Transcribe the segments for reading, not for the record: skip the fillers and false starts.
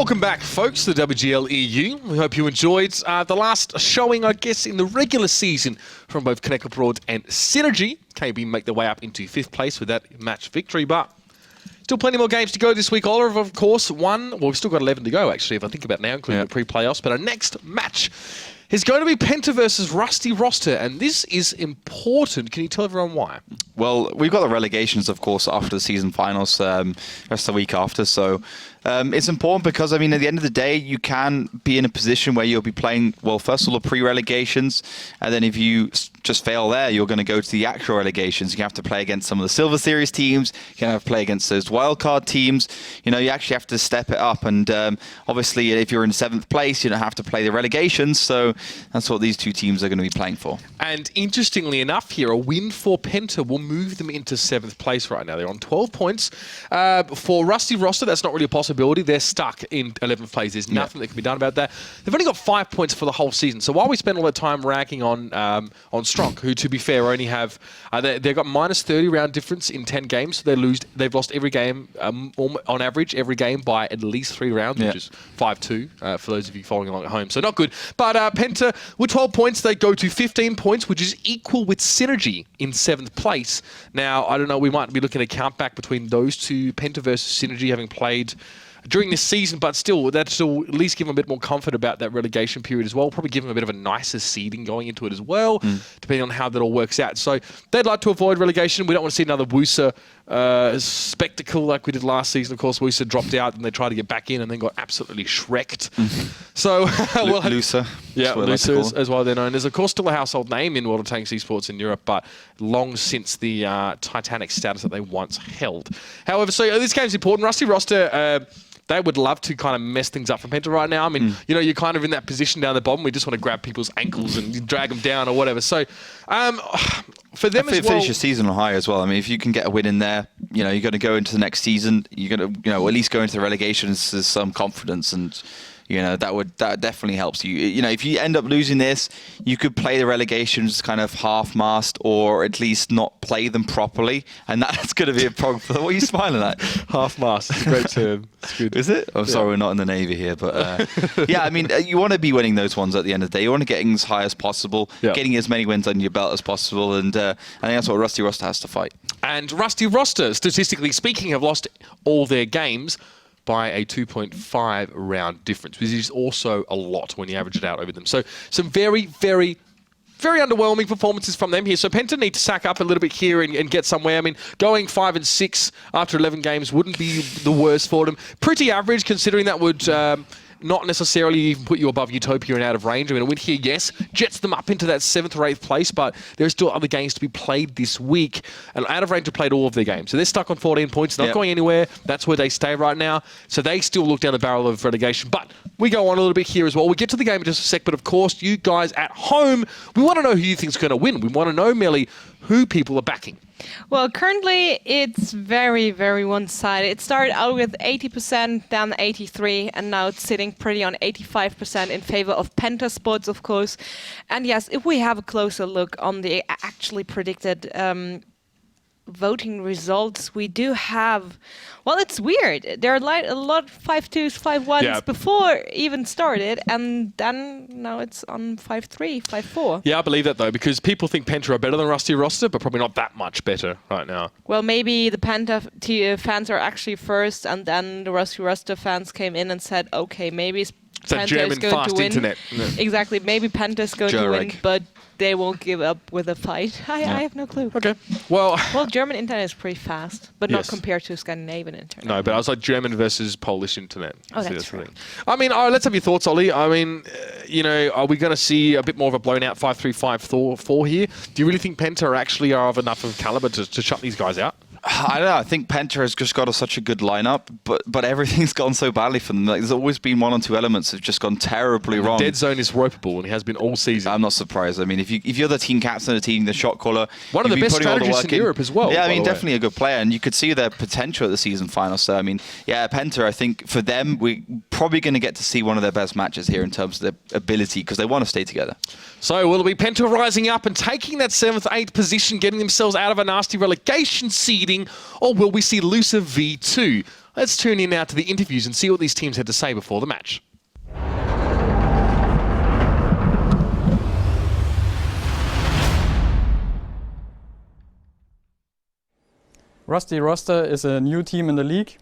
Welcome back, folks, to the WGLEU. We hope you enjoyed the last showing, I guess, in the regular season from both Connect Abroad and Synergy. KB make their way up into 5th place with that match victory, but still plenty more games to go this week. Oliver, of course, we've still got 11 to go, actually, if I think about it now, including the pre-playoffs. But our next match is going to be Penta versus Rusty Roster, and this is important. Can you tell everyone why? Well, we've got the relegations, of course, after the season finals, just the week after. So it's important because, I mean, at the end of the day, you can be in a position where you'll be playing, well, first of all, the pre-relegations, and then if you just fail there, you're going to go to the actual relegations. You have to play against some of the Silver Series teams. You have to play against those wildcard teams. You know, you actually have to step it up. And obviously, if you're in 7th place, you don't have to play the relegations. So that's what these two teams are going to be playing for. And interestingly enough here, a win for Penta will move them into 7th place right now. They're on 12 points. For Rusty Roster, that's not really a possibility. They're stuck in 11th place. There's nothing that can be done about that. They've only got 5 points for the whole season. So while we spend all that time ranking on Strong, who, to be fair, only have they've got minus 30 round difference in 10 games. So they've lost every game, on average, every game by at least 3 rounds, which is 5-2 for those of you following along at home. So not good. But Penta, with 12 points, they go to 15 points, which is equal with Synergy in 7th place. Now, I don't know, we might be looking at a count back between those two, Penta versus Synergy, having played during this season, but still, that's still at least give them a bit more comfort about that relegation period as well. Probably give them a bit of a nicer seeding going into it as well, depending on how that all works out. So they'd like to avoid relegation. We don't want to see another Wusa spectacle like we did last season. Of course, Wusa dropped out and they tried to get back in and then got absolutely shreked. So, Lusa. Yeah, Lusa as well they're known as. Of course, still a household name in World of Tanks esports in Europe, but long since the Titanic status that they once held. However, so this game's important. Rusty Roster, they would love to kind of mess things up for Penta right now. I mean, you know, you're kind of in that position down the bottom. We just want to grab people's ankles and drag them down or whatever. So, for them as well, finish your season on high as well. I mean, if you can get a win in there, you know, you're going to go into the next season. You're going to, you know, at least go into the relegations with some confidence, and you know that definitely helps you. You know, if you end up losing this, you could play the relegations kind of half-mast, or at least not play them properly, and that's going to be a problem. What are you smiling at? Half-mast, it's a great term. It's good. Is it? I'm sorry, we're not in the Navy here, but yeah, I mean, you want to be winning those ones at the end of the day. You want to get as high as possible, getting as many wins under your belt as possible, and I think that's what Rusty Roster has to fight. And Rusty Roster, statistically speaking, have lost all their games by a 2.5 round difference, which is also a lot when you average it out over them. So some very, very, very underwhelming performances from them here. So Penta need to sack up a little bit here and get somewhere. I mean, going 5-6 after 11 games wouldn't be the worst for them. Pretty average, considering that would not necessarily even put you above Utopia and out of range. I mean, a win here, yes, jets them up into that 7th or 8th place, but there's still other games to be played this week. And out of range have played all of their games. So they're stuck on 14 points, not going anywhere. That's where they stay right now. So they still look down the barrel of relegation. But we go on a little bit here as well. We get to the game in just a sec, but of course, you guys at home, we want to know who you think's going to win. We want to know, Melly, who people are backing. Well, currently it's very, very one-sided. It started out with 80%, down 83%, and now it's sitting pretty on 85% in favor of Penta Sports, of course. And yes, if we have a closer look on the actually predicted voting results, we do have, well, it's weird. There are like a lot of 5-2s, 5-1s before even started, and then now it's on 5-3, 5-4. Yeah, I believe that though, because people think Penta are better than Rusty Roster, but probably not that much better right now. Well, maybe the Penta fans are actually first, and then the Rusty Roster fans came in and said, okay, maybe Penta is going to win. Internet. Yeah. Exactly, maybe Penta is going to win, but they won't give up with a fight. I have no clue. Okay. Well, German internet is pretty fast, but not compared to Scandinavian internet. No, but I was like German versus Polish internet. Oh, that's right. I mean, let's have your thoughts, Ollie. I mean, you know, are we going to see a bit more of a blown out 5-3, 5-4 here? Do you really think Penta actually are of enough of caliber to shut these guys out? I don't know. I think Penta has just got such a good lineup, but everything's gone so badly for them. Like, there's always been one or two elements that have just gone terribly wrong. Dead zone is ropeable, and he has been all season. I'm not surprised. I mean, if you're the team captain of the team, the shot caller, one of the best strategists in Europe as well. Yeah, I mean, definitely a good player, and you could see their potential at the season final. So, I mean, yeah, Penta, I think for them, we're probably going to get to see one of their best matches here in terms of their ability, because they want to stay together. So will it be Penta rising up and taking that 7th, 8th position, getting themselves out of a nasty relegation seeding, or will we see Lusa V2? Let's tune in now to the interviews and see what these teams had to say before the match. Rusty Roster is a new team in the league.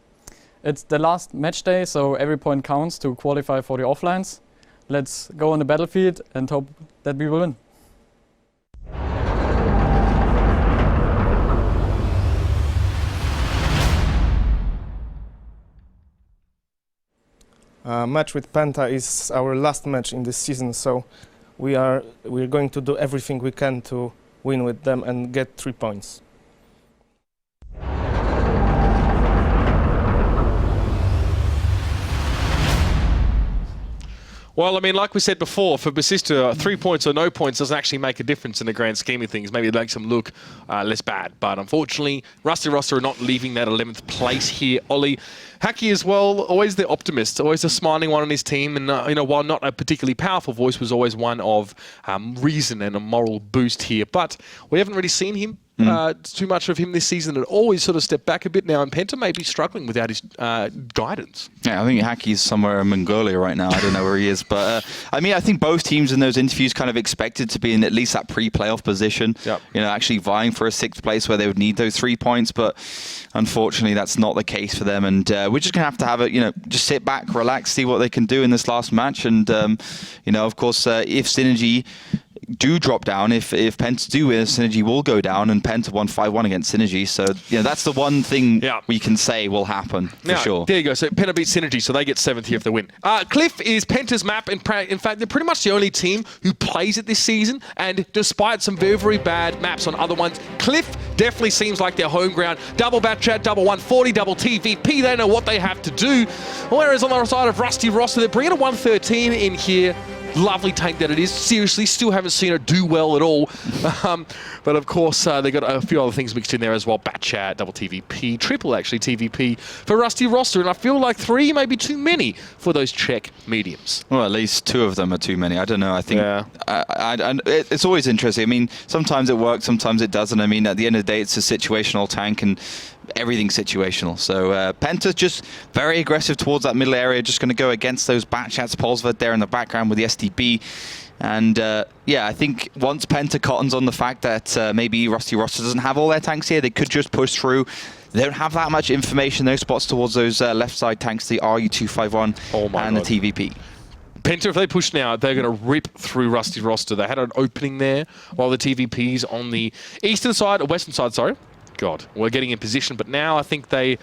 It's the last match day, so every point counts to qualify for the offlines. Let's go on the battlefield and hope that we will win. Match with Penta is our last match in this season, so we're going to do everything we can to win with them and get 3 points. Well, I mean, like we said before, for Basista, 3 points or no points doesn't actually make a difference in the grand scheme of things. Maybe it makes them look less bad. But unfortunately, Rusty Roster are not leaving that 11th place here. Ollie, Hacky as well, always the optimist, always the smiling one on his team. And, while not a particularly powerful voice, was always one of reason and a moral boost here. But we haven't really seen him. Too much of him this season at all. He's sort of stepped back a bit now, and Penta may be struggling without his guidance. Yeah, I think Hacky's somewhere in Mongolia right now. I don't know where he is. But, I think both teams in those interviews kind of expected to be in at least that pre-playoff position. Yep. Actually vying for a 6th place where they would need those 3 points. But unfortunately, that's not the case for them. And we're just going to have it, just sit back, relax, see what they can do in this last match. And, of course, if Synergy do drop down, if Penta do win, Synergy will go down, and Penta won 5-1 against Synergy. So that's the one thing we can say will happen for sure. There you go. So Penta beat Synergy, so they get 7th here if they win. Cliff is Penta's map. In fact, they're pretty much the only team who plays it this season. And despite some very, very bad maps on other ones, Cliff definitely seems like their home ground. Double Bat Chat, double 140, double TVP. They know what they have to do. Whereas on the other side of Rusty Roster, they're bringing a 113 in here. Lovely tank that it is. Seriously, still haven't seen it do well at all. But of course, they got a few other things mixed in there as well. Bat Chat, double TVP, triple actually TVP for Rusty Roster. And I feel like 3 may be too many for those Czech mediums. Well, at least 2 of them are too many. I don't know. I think it's always interesting. I mean, sometimes it works, sometimes it doesn't. I mean, at the end of the day, it's a situational tank, and everything's situational. So Penta's just very aggressive towards that middle area, just going to go against those Bat Chats. Polsved there in the background with the SDB. And I think once Penta cottons on the fact that maybe Rusty Roster doesn't have all their tanks here, they could just push through. They don't have that much information, those spots towards those left side tanks, the RU251 and the TVP. Penta, if they push now, they're going to rip through Rusty Roster. They had an opening there, while the TVP's on the eastern side, or western side, sorry. God, we're getting in position, but now I think they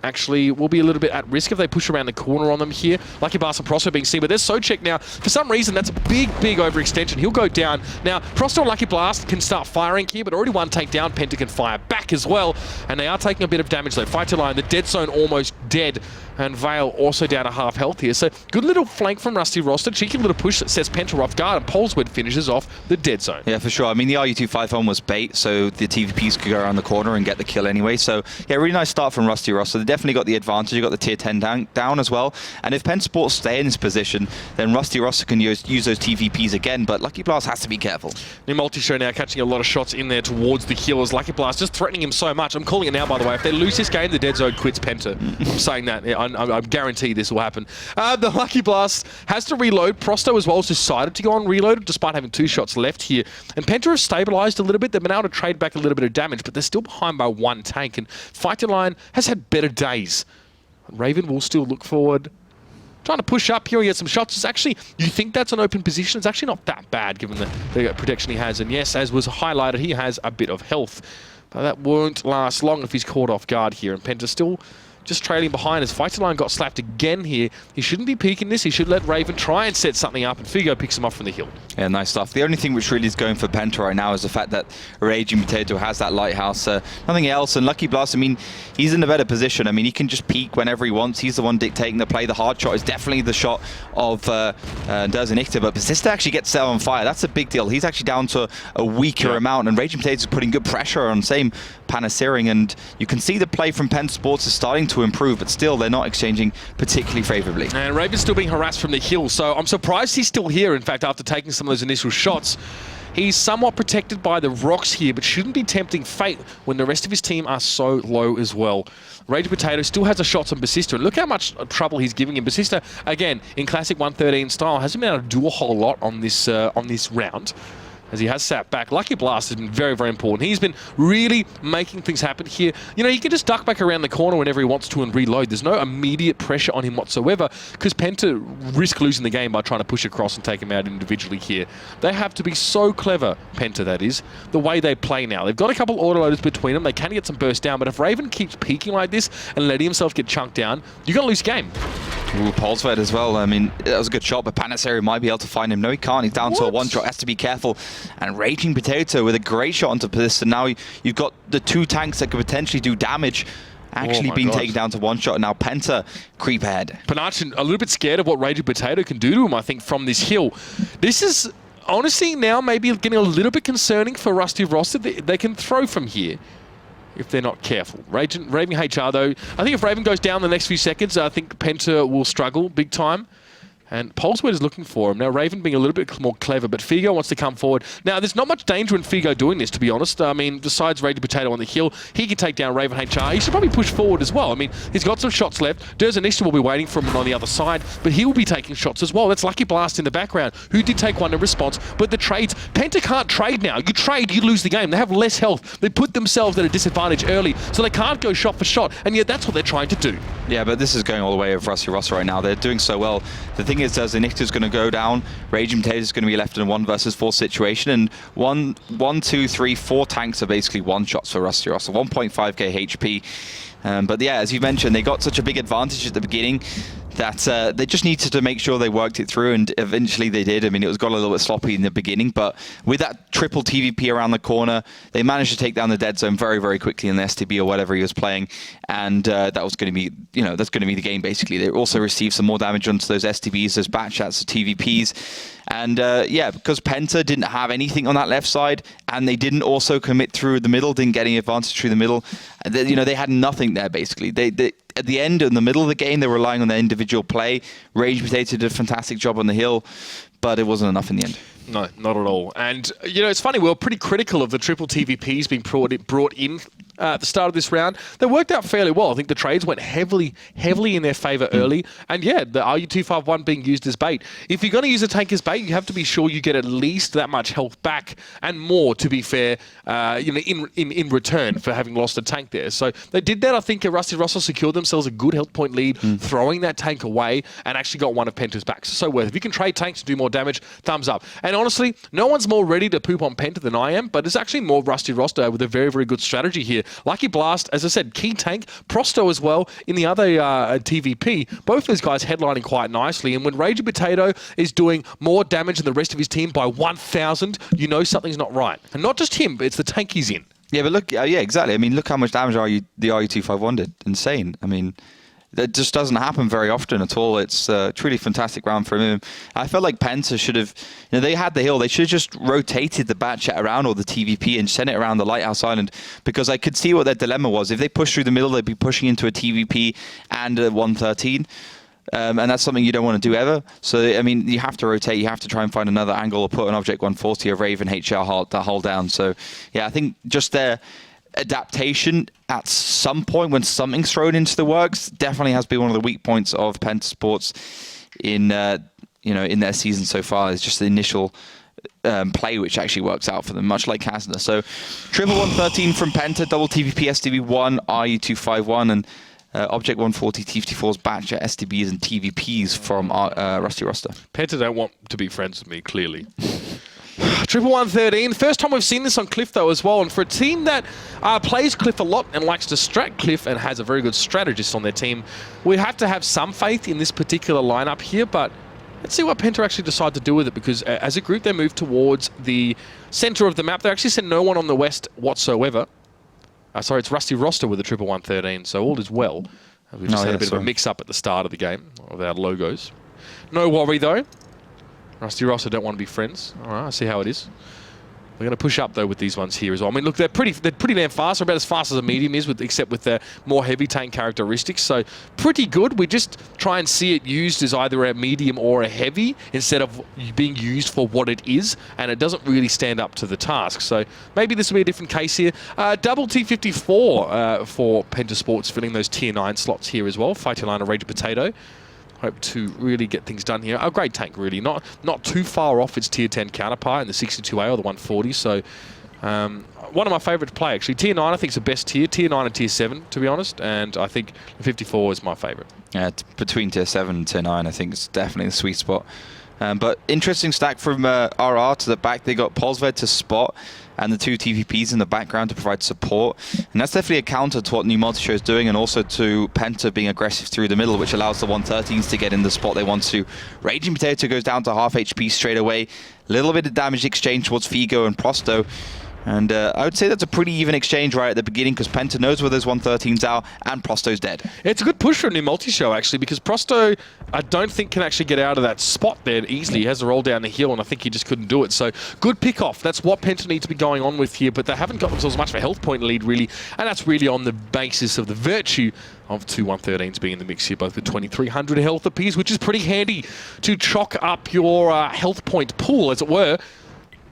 actually will be a little bit at risk if they push around the corner on them here. Lucky Blast and Prosto being seen, but there's Sochek now. For some reason, that's a big, big overextension. He'll go down. Now, Prosto and Lucky Blast can start firing here, but already one take down. Penta can fire back as well, and they are taking a bit of damage though. Fight to line, the dead zone almost dead, and Vale also down to half health here. So good little flank from Rusty Roster. Cheeky little push that sets Penta off guard, and Polswood finishes off the dead zone. Yeah, for sure. I mean, the RU251 was bait, so the TVPs could go around the corner and get the kill anyway. So yeah, really nice start from Rusty Roster. They definitely got the advantage. You got the tier 10 down as well. And if Penta Sports stay in this position, then Rusty Roster can use those TVPs again, but Lucky Blast has to be careful. New multi-show now catching a lot of shots in there towards the healers. Lucky Blast just threatening him so much. I'm calling it now, by the way. If they lose this game, the dead zone quits Penta. I'm saying that. Yeah, I guarantee this will happen. The Lucky Blast has to reload. Prosto as well has decided to go on reload despite having 2 shots left here. And Penta have stabilized a little bit. They've been able to trade back a little bit of damage, but they're still behind by 1 tank. And Fighter Line has had better days. Raven will still look forward. Trying to push up here and get some shots. It's actually, you think that's an open position. It's actually not that bad given the protection he has. And yes, as was highlighted, he has a bit of health. But that won't last long if he's caught off guard here. And Penta still just trailing behind as Fighter Line got slapped again here. He shouldn't be peeking this. He should let Raven try and set something up, and Figo picks him up from the hill. Yeah, nice stuff. The only thing which really is going for Penta right now is the fact that Raging Potato has that lighthouse. Nothing else. And Lucky Blast, I mean, he's in a better position. I mean, he can just peek whenever he wants. He's the one dictating the play. The hard shot is definitely the shot of Derzenicta, but Basista actually gets set on fire. That's a big deal. He's actually down to a weaker amount, and Raging Potato is putting good pressure on same Panasering, and you can see the play from Penta Sports is starting to improve, but still they're not exchanging particularly favorably. And Raven's still being harassed from the hill, so I'm surprised he's still here, in fact, after taking some of those initial shots. He's somewhat protected by the rocks here, but shouldn't be tempting fate when the rest of his team are so low as well. Rage Potato still has a shot on Basista, and look how much trouble he's giving him. Basista, again, in classic 113 style, hasn't been able to do a whole lot on this round, as he has sat back. Lucky Blast has been very, very important. He's been really making things happen here. You know, he can just duck back around the corner whenever he wants to and reload. There's no immediate pressure on him whatsoever, because Penta risk losing the game by trying to push across and take him out individually here. They have to be so clever, Penta that is, the way they play now. They've got a couple autoloaders between them. They can get some burst down, but if Raven keeps peeking like this and letting himself get chunked down, you're going to lose the game. Ooh, Polsved as well. I mean, that was a good shot, but Panasari might be able to find him. No, he can't. He's down to a one-shot. Has to be careful. And Raging Potato with a great shot onto this. And now you've got the two tanks that could potentially do damage actually being taken down to one shot. And now Penta creep ahead. Panachin a little bit scared of what Raging Potato can do to him, I think, from this hill. This is honestly now maybe getting a little bit concerning for Rusty Roster. They can throw from here if they're not careful. Raven HR, though, I think if Raven goes down the next few seconds, I think Penta will struggle big time. And Polswed is looking for him. Now, Raven being a little bit more clever, but Figo wants to come forward. Now, there's not much danger in Figo doing this, to be honest. I mean, besides Raging Potato on the hill, he can take down Raven HR. He should probably push forward as well. I mean, he's got some shots left. Derzanista will be waiting for him on the other side, but he will be taking shots as well. That's Lucky Blast in the background, who did take one in response. But the trades, Penta can't trade now. You trade, you lose the game. They have less health. They put themselves at a disadvantage early, so they can't go shot for shot, and yet that's what they're trying to do. Yeah, but this is going all the way of Rusty Roster right now. They're doing so well. The thing is, Derzanista's going to go down. Raging Potato is going to be left in a 1 versus 4 situation, and 1, 2, 3, 4 tanks are basically one shots for Rusty Roster, 1.5k HP. But yeah, as you mentioned, they got such a big advantage at the beginning that they just needed to make sure they worked it through, and eventually they did. I mean, it was got a little bit sloppy in the beginning, but with that triple TVP around the corner, they managed to take down the dead zone very, very quickly in the STB or whatever he was playing, and that was going to be, you know, that's going to be the game basically. They also received some more damage onto those STBs, those batch shots, the TVPs. And yeah, because Penta didn't have anything on that left side, and they didn't also commit through the middle, didn't get any advantage through the middle. You know, they had nothing there basically. They at the end, in the middle of the game, they were relying on their individual play. Rage Potato did a fantastic job on the hill, but it wasn't enough in the end. No, not at all. And, you know, it's funny, we were pretty critical of the triple TVPs being brought in at the start of this round. They worked out fairly well. I think the trades went heavily in their favour early. And yeah, the RU-251 being used as bait. If you're going to use a tank as bait, you have to be sure you get at least that much health back and more, to be fair, you know, in return for having lost a tank there. So they did that. I think Rusty Russell secured themselves a good health point lead, throwing that tank away, and actually got one of Penta's backs. So worth it. If you can trade tanks to do more damage, thumbs up. And honestly, no one's more ready to poop on Penta than I am, but it's actually more Rusty Roster with a very, very good strategy here. Lucky Blast, as I said, key tank, Prosto as well in the other TVP. Both those guys headlining quite nicely, and when Raging Potato is doing more damage than the rest of his team by 1,000, you know something's not right. And not just him, but it's the tank he's in. Yeah, but look, yeah, exactly. I mean, look how much damage the RU-251 did. Insane. I mean, that just doesn't happen very often at all. It's a truly fantastic round for him. I felt like Penta should have, you know, they had the hill. They should have just rotated the bat chat around, or the TVP, and sent it around the Lighthouse Island, because I could see what their dilemma was. If they push through the middle, they'd be pushing into a TVP and a 113. And that's something you don't want to do ever. So, I mean, you have to rotate. You have to try and find another angle, or put an Object 140 or Raven HR hold down. So, yeah, I think just their adaptation at some point when something's thrown into the works definitely has been one of the weak points of Penta Sports in you know, in their season so far. Is just the initial play which actually works out for them, much like Hasna. So triple 113 from Penta, double TVP STB1, RU-251, and Object 140 TFT4's batch at STBs and TVPs from Rusty Roster. Penta don't want to be friends with me, clearly. Triple 113. First time we've seen this on Cliff, though, as well. And for a team that plays Cliff a lot and likes to strat Cliff and has a very good strategist on their team, we have to have some faith in this particular lineup here. But let's see what Penta actually decide to do with it, because as a group, they move towards the center of the map. They actually sent no one on the west whatsoever. Sorry, it's Rusty Roster with the triple 113, so all is well. We just had a bit of a mix-up at the start of the game of our logos. No worry, though. Rusty Roster don't want to be friends. All right, I see how it is. We're going to push up though with these ones here as well. I mean, look, they're pretty damn fast. They're about as fast as a medium is, except with their more heavy tank characteristics. So pretty good. We just try and see it used as either a medium or a heavy instead of being used for what it is, and it doesn't really stand up to the task. So maybe this will be a different case here. Double T54 for Penta Sports, filling those tier 9 slots here as well. Fighting line of Rage Potato. Hope to really get things done here. A great tank, really. Not too far off its tier 10 counterpart in the 62A or the 140. So one of my favourite to play, actually. Tier 9, I think, is the best tier. Tier 9 and tier 7, to be honest. And I think the 54 is my favourite. Yeah, between tier 7 and tier 9, I think it's definitely the sweet spot. But interesting stack from RR to the back. They got Polsved to spot and the 2 TVPs in the background to provide support. And that's definitely a counter to what New Multishow is doing, and also to Penta being aggressive through the middle, which allows the 113s to get in the spot they want to. Raging Potato goes down to half HP straight away. Little bit of damage exchange towards Figo and Prosto. And I would say that's a pretty even exchange right at the beginning, because Penta knows where those 113s are, and Prosto's dead. It's a good push for a New Multishow, actually, because Prosto, I don't think, can actually get out of that spot there easily. He has to roll down the hill, and I think he just couldn't do it. So good pick-off. That's what Penta needs to be going on with here, but they haven't got themselves much of a health point lead, really, and that's really on the basis of the virtue of 2 113s being in the mix here, both with 2,300 health apiece, which is pretty handy to chalk up your health point pool, as it were.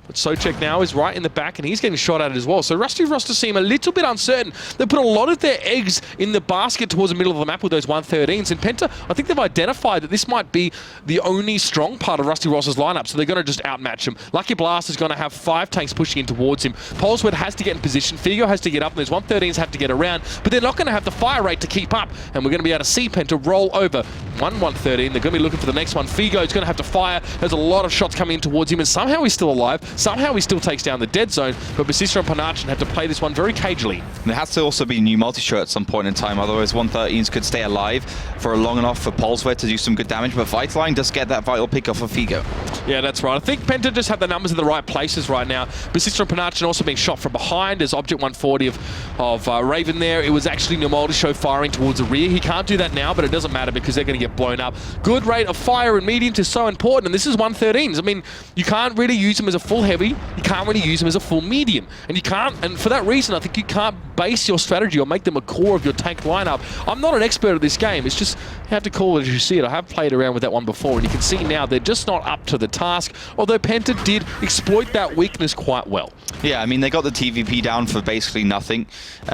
But Socek now is right in the back, and he's getting shot at it as well. So Rusty Roster seem a little bit uncertain. They put a lot of their eggs in the basket towards the middle of the map with those 113s. And Penta, I think they've identified that this might be the only strong part of Rusty Roster's lineup, so they're going to just outmatch him. Lucky Blast is going to have 5 tanks pushing in towards him. Polswood has to get in position. Figo has to get up, and those 113s have to get around, but they're not going to have the fire rate to keep up. And we're going to be able to see Penta roll over 113. They're going to be looking for the next one. Figo is going to have to fire. There's a lot of shots coming in towards him, and somehow he's still alive. Somehow he still takes down the dead zone, but Basista and Panachin had to play this one very cagely. And there has to also be New Multishow at some point in time, otherwise 113s could stay alive for long enough for Polsware to do some good damage, but Vitaline does get that vital pick off of Figo. Yeah, that's right. I think Penta just have the numbers in the right places right now. Basista and Panachin also being shot from behind. There's Object 140 of Raven there. It was actually New Multishow firing towards the rear. He can't do that now, but it doesn't matter because they're going to get blown up. Good rate of fire and mediums is so important, and this is 113s. I mean, you can't really use them as a full heavy. You can't really use them as a full medium, and you can't, and for that reason I think you can't base your strategy or make them a core of your tank lineup. I'm not an expert at this game, it's just you have to call it as you see it. I have played around with that one before, and you can see now they're just not up to the task, although Penta did exploit that weakness quite well. Yeah, I mean, they got the TVP down for basically nothing,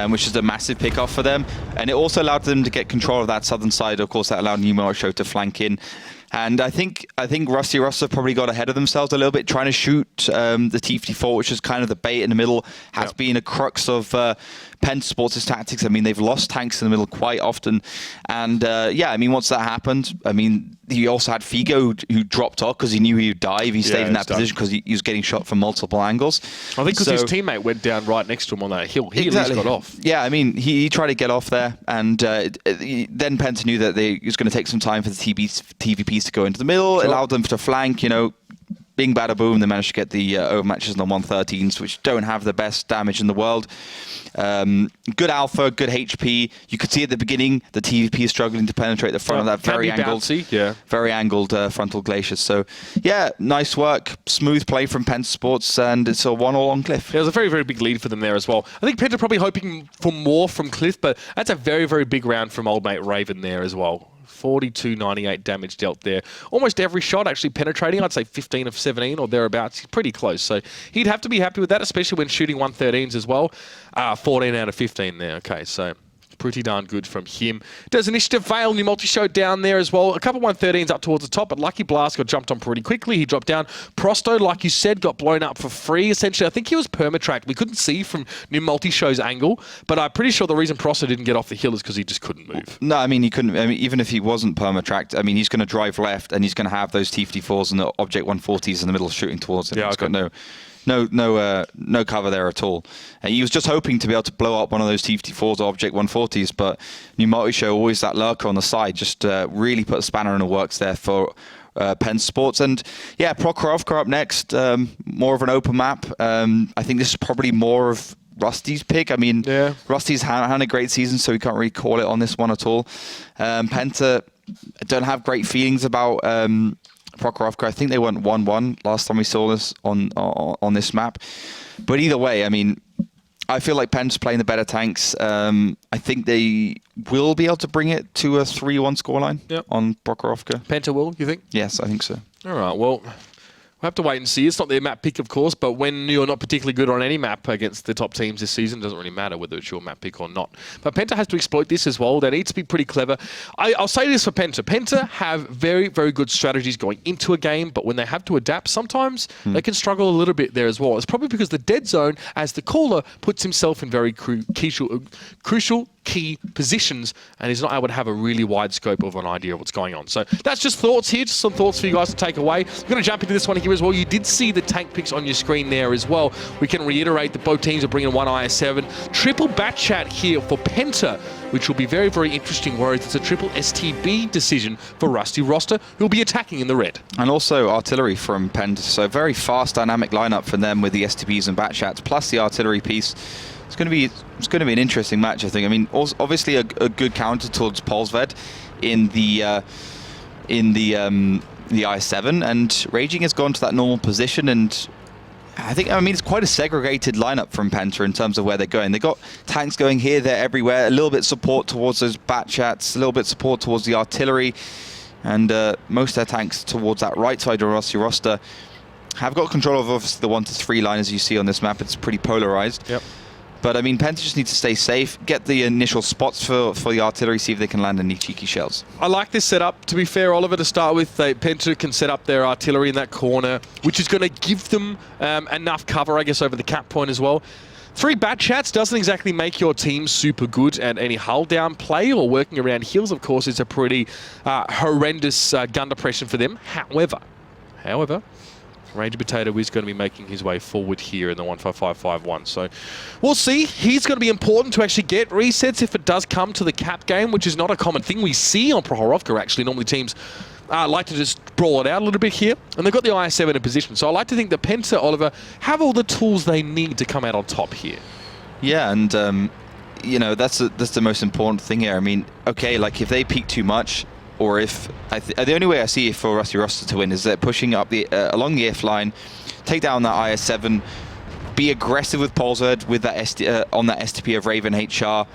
which is a massive pick-off for them, and it also allowed them to get control of that southern side. Of course, that allowed New Multishow to flank in. And I think Rusty Roster probably got ahead of themselves a little bit, trying to shoot the T-54, which is kind of the bait in the middle, has been a crux of Penta Sports' tactics. I mean, they've lost tanks in the middle quite often. And yeah, I mean, once that happened, I mean, he also had Figo who dropped off because he knew he would die if he stayed in that position because he was getting shot from multiple angles. I think because his teammate went down right next to him on that hill. He at least got off. Yeah, I mean, he tried to get off there, and then Penta knew that it was going to take some time for the TVPs to go into the middle, allowed them to flank, you know. Bing, bada, boom, they managed to get the overmatches on the 113s, which don't have the best damage in the world. Good alpha, good HP. You could see at the beginning the TVP is struggling to penetrate the front of that very angled frontal glacier. So, yeah, nice work. Smooth play from Penta Sports, and it's a 1-1 on Cliff. There's a very, very big lead for them there as well. I think Penta probably hoping for more from Cliff, but that's a very, very big round from old mate Raven there as well. 42.98 damage dealt there. Almost every shot actually penetrating. I'd say 15 of 17 or thereabouts. He's pretty close. So he'd have to be happy with that, especially when shooting 113s as well. 14 out of 15 there. Okay, so pretty darn good from him. Does Initiative fail? New Multishow down there as well. A couple 113s up towards the top, but Lucky Blast got jumped on pretty quickly. He dropped down. Prosto, like you said, got blown up for free, essentially. I think he was permatracked. We couldn't see from New Multishow's angle, but I'm pretty sure the reason Prosto didn't get off the hill is because he just couldn't move. No, I mean, he couldn't. I mean, even if he wasn't permatracked, I mean, he's going to drive left, and he's going to have those T-54s and the Object 140s in the middle shooting towards him. Yeah, he's got no cover there at all. He was just hoping to be able to blow up one of those T-54s or Object 140s, but New Multishow, always that lurker on the side, just really put a spanner in the works there for Penta Sports. And yeah, Prokhorovka up next, more of an open map. I think this is probably more of Rusty's pick. I mean, Rusty's had a great season, so we can't really call it on this one at all. Penta, I don't have great feelings about Prokhorovka. I think they went 1-1 last time we saw this on this map. But either way, I mean, I feel like Penta's playing the better tanks. I think they will be able to bring it to a 3-1 scoreline on Prokhorovka. Penta will, you think? Yes, I think so. All right, well, we'll have to wait and see. It's not their map pick, of course, but when you're not particularly good on any map against the top teams this season, it doesn't really matter whether it's your map pick or not. But Penta has to exploit this as well. They need to be pretty clever. I'll say this for Penta. Penta have very, very good strategies going into a game, but when they have to adapt, sometimes they can struggle a little bit there as well. It's probably because the dead zone, as the caller, puts himself in very crucial key positions and is not able to have a really wide scope of an idea of what's going on. So that's just thoughts here, just some thoughts for you guys to take away. We're going to jump into this one here as well. You did see the tank picks on your screen there as well. We can reiterate that both teams are bringing one IS-7. Triple bat chat here for Penta, which will be very, very interesting, whereas it's a triple STB decision for Rusty Roster, who'll be attacking in the red. And also artillery from Penta, so very fast, dynamic lineup for them with the STBs and bat chats, plus the artillery piece. It's going to be an interesting match, I think. I mean, also, obviously a good counter towards Polsved in the I7, and Raging has gone to that normal position, and I mean it's quite a segregated lineup from Penta in terms of where they're going. They got tanks going here, there, everywhere. A little bit support towards those bat chats, a little bit support towards the artillery, and most of their tanks towards that right side of Rusty Roster have got control of obviously the 1 to 3 line, as you see on this map. It's pretty polarized. Yep. But I mean, Penta just needs to stay safe, get the initial spots for the artillery, see if they can land any cheeky shells. I like this setup. To be fair, Oliver, to start with, Penta can set up their artillery in that corner, which is going to give them enough cover, I guess, over the cap point as well. 3 bat chats doesn't exactly make your team super good at any hull down play or working around hills. Of course, it's a pretty horrendous gun depression for them. However, Ranger Potato is going to be making his way forward here in the 15551. So we'll see. He's going to be important to actually get resets if it does come to the cap game, which is not a common thing we see on Prokhorovka, actually. Normally teams like to just brawl it out a little bit here, and they've got the IS-7 in position. So I like to think that Penta, Oliver, have all the tools they need to come out on top here. Yeah, and you know, that's the most important thing here. I mean, okay, like if they peak too much, or if the only way I see for Rusty Roster to win is that pushing up the along the F line, take down that IS-7, be aggressive with Polsved with that on that STP of Raven HR,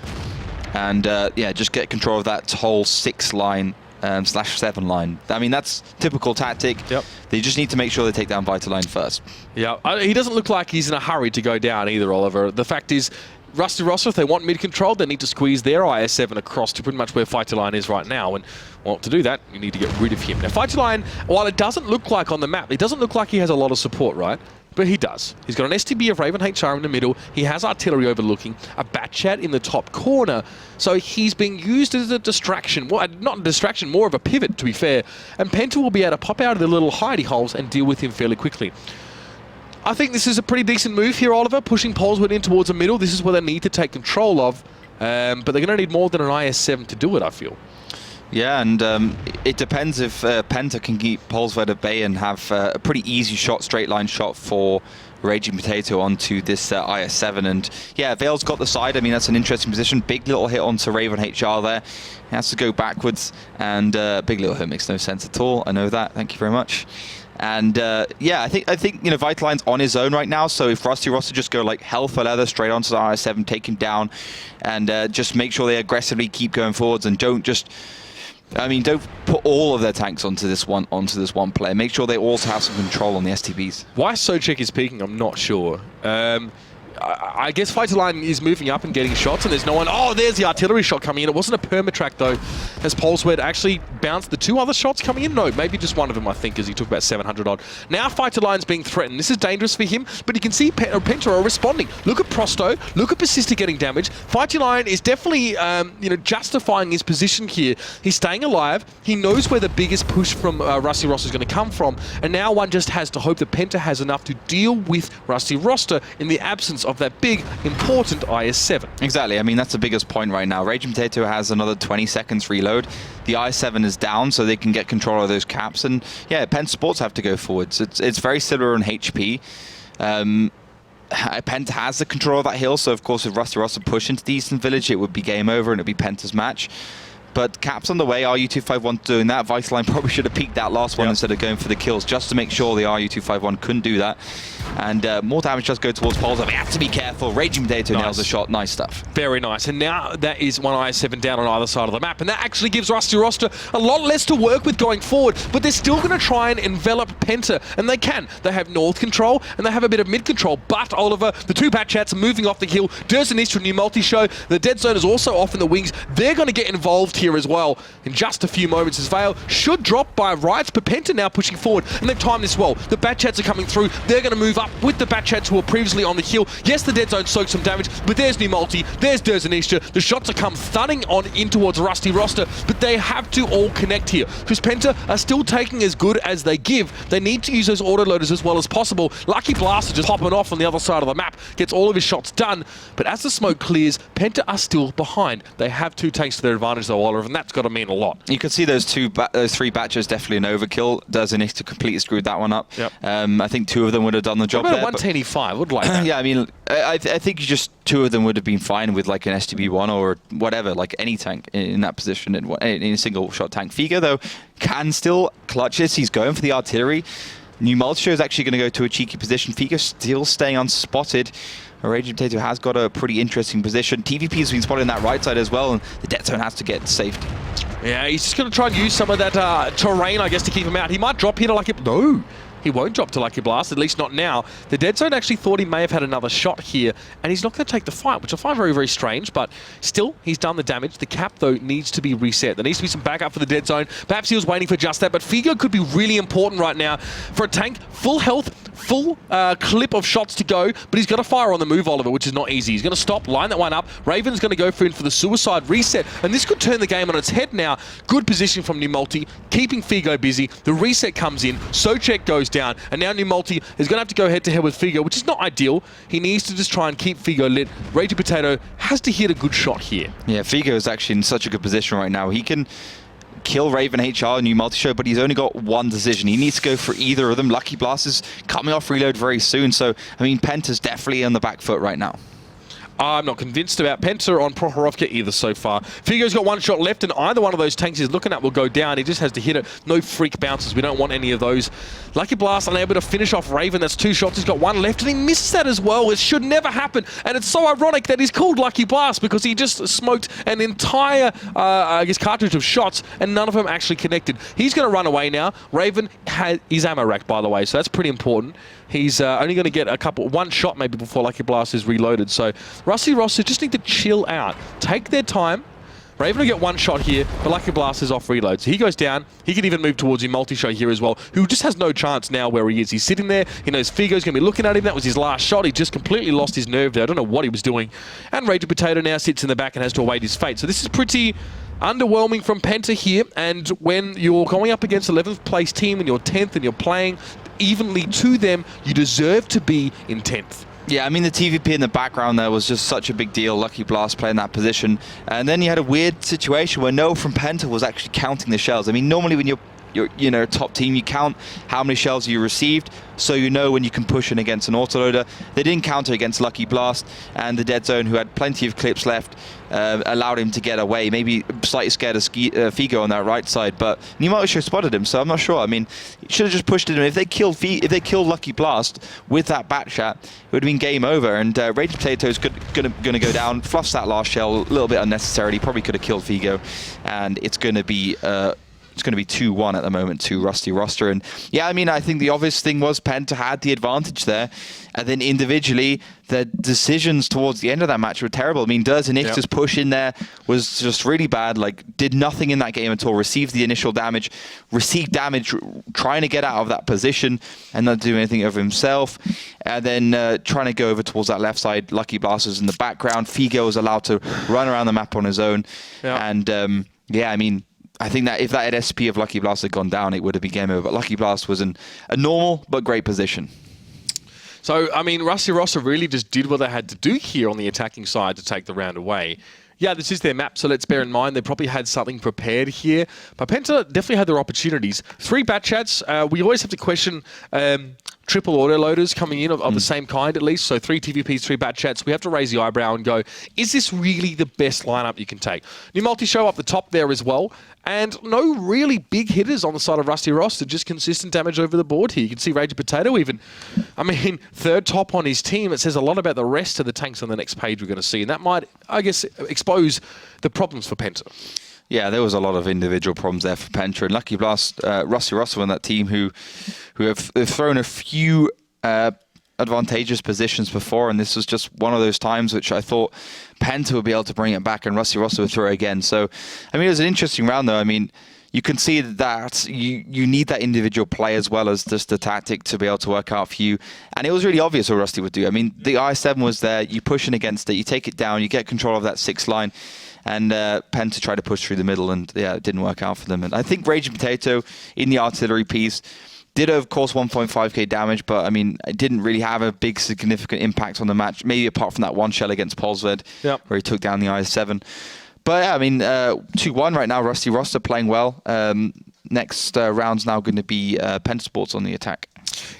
and yeah, just get control of that whole 6 line /7 line. I mean, that's typical tactic. Yep. They just need to make sure they take down Vital Line first. Yeah, he doesn't look like he's in a hurry to go down either, Oliver. The fact is, Rusty Roster, if they want mid-control, they need to squeeze their IS-7 across to pretty much where Fighter Line is right now. And, well, to do that, you need to get rid of him. Now, Fighter Line, while it doesn't look like on the map, it doesn't look like he has a lot of support, right? But he does. He's got an STB of Raven HR in the middle. He has artillery overlooking, a bat chat in the top corner. So he's being used as a distraction. Well, not a distraction, more of a pivot, to be fair. And Penta will be able to pop out of the little hidey holes and deal with him fairly quickly. I think this is a pretty decent move here, Oliver, pushing Polsved in towards the middle. This is what they need to take control of, but they're going to need more than an IS-7 to do it, I feel. Yeah, and it depends if Penta can keep Polsved at bay and have a pretty easy shot, straight line shot for Raging Potato onto this IS-7. And yeah, Vale's got the side. I mean, that's an interesting position. Big little hit onto Raven HR there. He has to go backwards, and big little hit makes no sense at all. I know that. Thank you very much. And yeah, I think you know, Vital Line's on his own right now. So if Rusty Roster just go like hell for leather straight onto the IS-7, take him down, and just make sure they aggressively keep going forwards and don't just, I mean, don't put all of their tanks onto this one player. Make sure they also have some control on the STBs. Why Socek is peaking, I'm not sure. I guess Fighter Line is moving up and getting shots, and there's no one. Oh, there's the artillery shot coming in. It wasn't a permatrack, though, as Polsved actually bounced the 2 other shots coming in. No, maybe just one of them, I think, as he took about 700 odd. Now Fighter Line's being threatened. This is dangerous for him, but you can see Penta are responding. Look at Prosto. Look at Persista getting damaged. Fighter Line is definitely, you know, justifying his position here. He's staying alive. He knows where the biggest push from Rusty Roster is going to come from, and now one just has to hope that Penta has enough to deal with Rusty Roster in the absence of that big, important IS-7. Exactly. I mean, that's the biggest point right now. Raging Potato has another 20 seconds reload. The IS-7 is down, so they can get control of those caps. And yeah, Penta Sports have to go forwards. It's very similar on HP. Penta has the control of that hill, so of course if Rusty Roster push into the Eastern Village, it would be game over and it would be Penta's match. But caps on the way, RU251 doing that. Vitaline probably should have peeked that last one instead of going for the kills, just to make sure the RU251 couldn't do that. And more damage does go towards Polestar. We have to be careful. Raging Potato nails the shot. Nice stuff. Very nice. And now that is one IS-7 down on either side of the map. And that actually gives Rusty Roster a lot less to work with going forward. But they're still going to try and envelop Penta. And they can. They have north control and they have a bit of mid control. But, Oliver, the two Batchats are moving off the hill. Derzanistra, new multi-show. The Dead Zone is also off in the wings. They're going to get involved here as well in just a few moments, as Vale should drop by rights, but Penta now pushing forward, and they've timed this well. The Batchats are coming through. They're going to move up with the Batchats who were previously on the hill. Yes, the Dead Zone soaked some damage, but there's new multi, there's Derzanistra. The shots are come thudding on in towards Rusty Roster, but they have to all connect here, because Penta are still taking as good as they give. They need to use those autoloaders as well as possible. Lucky Blaster just hopping off on the other side of the map, gets all of his shots done, but as the smoke clears, Penta are still behind. They have two tanks to their advantage though, Oliver, and that's got to mean a lot. You could see those three Batchers definitely an overkill. Derzanistra completely screwed that one up. Yep. I think two of them would have done the job What there. about a 110E5? Would like that. Yeah, I mean, I think just two of them would have been fine with like an STB1 or whatever, like any tank in that position in a single shot tank. Figo, though, can still clutch this. He's going for the artillery. New Multishow is actually going to go to a cheeky position. Figo still staying unspotted. Raging Potato has got a pretty interesting position. TVP has been spotted on that right side as well, and the Dead Zone has to get saved. Yeah, he's just going to try and use some of that terrain, I guess, to keep him out. He might drop here to Lucky... No, he won't drop to Lucky Blast, at least not now. The Dead Zone actually thought he may have had another shot here, and he's not going to take the fight, which I find very, very strange, but still, he's done the damage. The cap, though, needs to be reset. There needs to be some backup for the Dead Zone. Perhaps he was waiting for just that, but Figo could be really important right now for a tank. Full health, full clip of shots to go, but he's got to fire on the move, Oliver, which is not easy. He's going to stop, line that one up. Raven's going to go for the suicide reset, and this could turn the game on its head now. Good position from New Multi, keeping Figo busy. The reset comes in, Sochek goes down, and now New Multi is going to have to go head-to-head with Figo, which is not ideal. He needs to just try and keep Figo lit. Raging Potato has to hit a good shot here. Yeah, Figo is actually in such a good position right now. He can kill Raven HR, new multi-show, but he's only got one decision. He needs to go for either of them. Lucky Blast is coming off reload very soon, so, I mean, Penta's definitely on the back foot right now. I'm not convinced about Penta on Prokhorovka either so far. Figo's got one shot left, and either one of those tanks he's looking at will go down. He just has to hit it. No freak bounces. We don't want any of those. Lucky Blast unable to finish off Raven. That's two shots. He's got one left, and he misses that as well. It should never happen. And it's so ironic that he's called Lucky Blast because he just smoked an entire, cartridge of shots, and none of them actually connected. He's going to run away now. Raven has his ammo rack, by the way, so that's pretty important. He's only going to get one shot maybe before Lucky Blast is reloaded. So Rusty Roster just need to chill out. Take their time. Raven will get one shot here, but Lucky Blast is off reload. So he goes down. He can even move towards the multi-show here as well, who just has no chance now where he is. He's sitting there. He knows Figo's going to be looking at him. That was his last shot. He just completely lost his nerve there. I don't know what he was doing. And Raging Potato now sits in the back and has to await his fate. So this is pretty underwhelming from Penta here. And when you're going up against 11th place team and you're 10th and you're playing evenly to them, you deserve to be in 10th. Yeah, I mean, the TVP in the background there was just such a big deal. Lucky Blast playing that position. And then you had a weird situation where Noah from Penta was actually counting the shells. I mean, normally when you're top team, you count how many shells you received, so you know when you can push in against an autoloader. They didn't counter against Lucky Blast, and the Dead Zone, who had plenty of clips left, allowed him to get away. Maybe slightly scared of Figo on that right side, but Nimato spotted him, so I'm not sure. I mean, he should have just pushed it in. If they killed Lucky Blast with that bat shot, it would have been game over. And Raging Potato's going to go down, fluffs that last shell a little bit unnecessarily. Probably could have killed Figo, and it's going to be 2-1 at the moment to Rusty Roster. And yeah, I mean, I think the obvious thing was Penta had the advantage there. And then individually, the decisions towards the end of that match were terrible. I mean, Derzanistra's push in there was just really bad. Like, did nothing in that game at all. Received the initial damage. Received damage trying to get out of that position and not doing anything of himself. And then trying to go over towards that left side. Lucky Blast was in the background. Figo was allowed to run around the map on his own. Yeah. And yeah, I mean, I think that if that SP of Lucky Blast had gone down, it would have been game over. But Lucky Blast was in a normal but great position. So, I mean, Rusty Roster really just did what they had to do here on the attacking side to take the round away. Yeah, this is their map, so let's bear in mind they probably had something prepared here. But Penta definitely had their opportunities. 3 bat chats. We always have to question triple autoloaders coming in of the same kind at least. So 3 TVPs, 3 bat chats. We have to raise the eyebrow and go, is this really the best lineup you can take? New multi-show up the top there as well. And no really big hitters on the side of Rusty Roster, just consistent damage over the board here. You can see Rage Potato even, I mean, third top on his team. It says a lot about the rest of the tanks on the next page we're going to see. And that might, I guess, expose the problems for Penta. Yeah, there was a lot of individual problems there for Penta. And Lucky Blast, Rusty Roster on that team who have thrown a few advantageous positions before, and this was just one of those times which I thought Penta would be able to bring it back and Rusty Roster would throw it again. So, I mean, it was an interesting round though. I mean, you can see that you need that individual play as well as just the tactic to be able to work out for you. And it was really obvious what Rusty would do. I mean, the I7 was there, you push in against it, you take it down, you get control of that 6th line, and Penta tried to push through the middle, and yeah, it didn't work out for them. And I think Raging Potato in the artillery piece did, of course, 1.5k damage, but I mean, it didn't really have a big significant impact on the match, maybe apart from that one shell against Polsved, where he took down the I7. But yeah, I mean, 2-1 right now, Rusty Roster playing well. Next round's now going to be Penta Sports on the attack.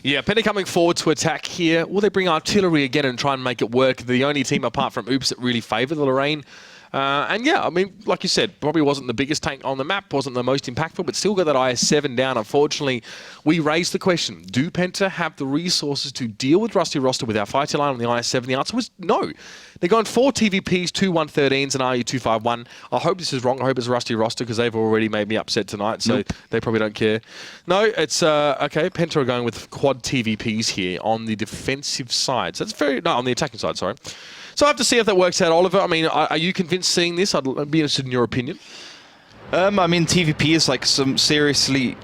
Yeah, Penta coming forward to attack here. Will they bring artillery again and try and make it work? The only team apart from Oops that really favour the Lorraine. And yeah, I mean, like you said, probably wasn't the biggest tank on the map, wasn't the most impactful, but still got that IS-7 down. Unfortunately, we raised the question, do Penta have the resources to deal with Rusty Roster with our fighter line on the IS-7? The answer was no. They're going 4 TVPs, 2 113s, and RU-251. I hope this is wrong. I hope it's Rusty Roster because they've already made me upset tonight, so they probably don't care. No, it's, okay, Penta are going with quad TVPs here on the defensive side. So that's on the attacking side, sorry. So I have to see if that works out, Oliver. I mean, are you convinced seeing this? I'd be interested in your opinion. I mean, TVP is like some seriously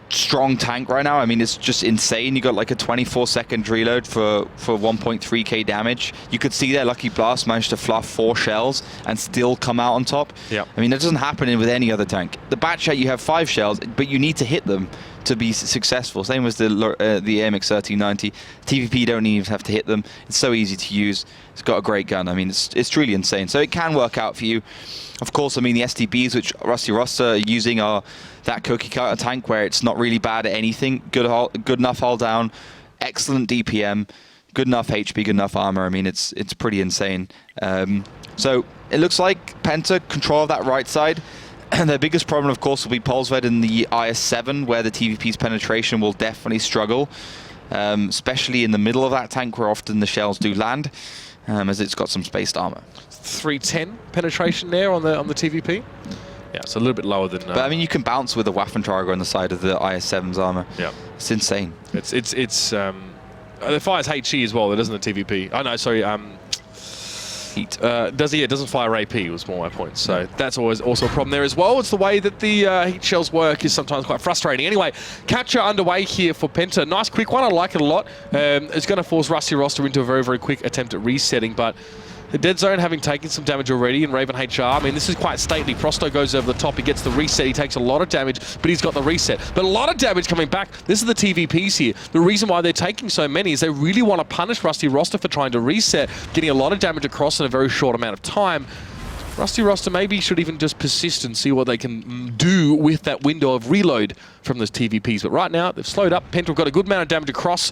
strong tank right now. I mean, it's just insane. You got like a 24-second reload for 1.3k damage. You could see there Lucky Blast managed to fluff 4 shells and still come out on top. Yeah. I mean, that doesn't happen with any other tank. The Batchat, you have 5 shells, but you need to hit them to be successful. Same as the AMX 1390. TVP, you don't even have to hit them. It's so easy to use. It's got a great gun. I mean, it's truly insane. So it can work out for you. Of course, I mean, the STBs, which Rusty Roster are using, are that cookie cutter tank where it's not really bad at anything. Good enough hull down, excellent DPM, good enough HP, good enough armor. I mean, it's pretty insane. So it looks like Penta control of that right side. And their biggest problem, of course, will be Polsved in the IS-7, where the TVP's penetration will definitely struggle, especially in the middle of that tank, where often the shells do land, as it's got some spaced armor. 310 penetration there on the TVP. Yeah, it's a little bit lower than. But I mean, you can bounce with a Waffentrager on the side of the IS-7's armor. Yeah, it's insane. It's it fires HE as well. It doesn't the TVP. Oh no, sorry. Heat. It doesn't fire AP was more my point. So that's always also a problem there as well. It's the way that the heat shells work is sometimes quite frustrating. Anyway, capture underway here for Penta. Nice quick one. I like it a lot. It's going to force Rusty Roster into a very, very quick attempt at resetting, but the dead zone having taken some damage already in Raven HR. I mean, this is quite stately. Prosto goes over the top. He gets the reset. He takes a lot of damage, but he's got the reset. But a lot of damage coming back. This is the TVPs here. The reason why they're taking so many is they really want to punish Rusty Roster for trying to reset, getting a lot of damage across in a very short amount of time. Rusty Roster maybe should even just persist and see what they can do with that window of reload from those TVPs. But right now, they've slowed up. Penta have got a good amount of damage across.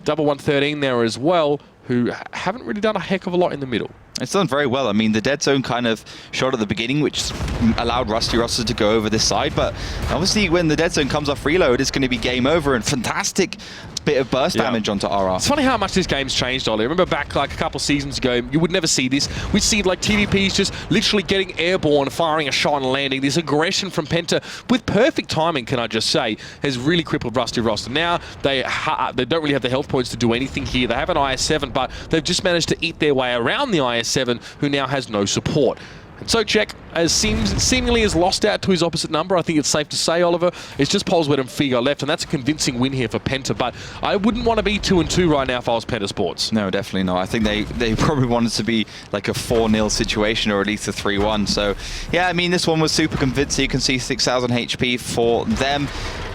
Double 113 there as well, who haven't really done a heck of a lot in the middle. It's done very well. I mean, the dead zone kind of shot at the beginning, which allowed Rusty Roster to go over this side, but obviously when the dead zone comes off reload, it's going to be game over, and fantastic bit of burst damage onto RR. It's funny how much this game's changed, Ollie. I remember back like a couple seasons ago, you would never see this. We'd see like TVPs just literally getting airborne, firing a shot and landing. This aggression from Penta, with perfect timing, can I just say, has really crippled Rusty Roster. Now, they don't really have the health points to do anything here. They have an IS-7, but they've just managed to eat their way around the IS-7, who now has no support. And so Czech seemingly has lost out to his opposite number. I think it's safe to say, Oliver. It's just Polsved and Figo left, and that's a convincing win here for Penta. But I wouldn't want to be 2-2 right now if I was Penta Sports. No, definitely not. I think they probably wanted to be like a 4-0 situation, or at least a 3-1. So, yeah, I mean, this one was super convincing. You can see 6,000 HP for them.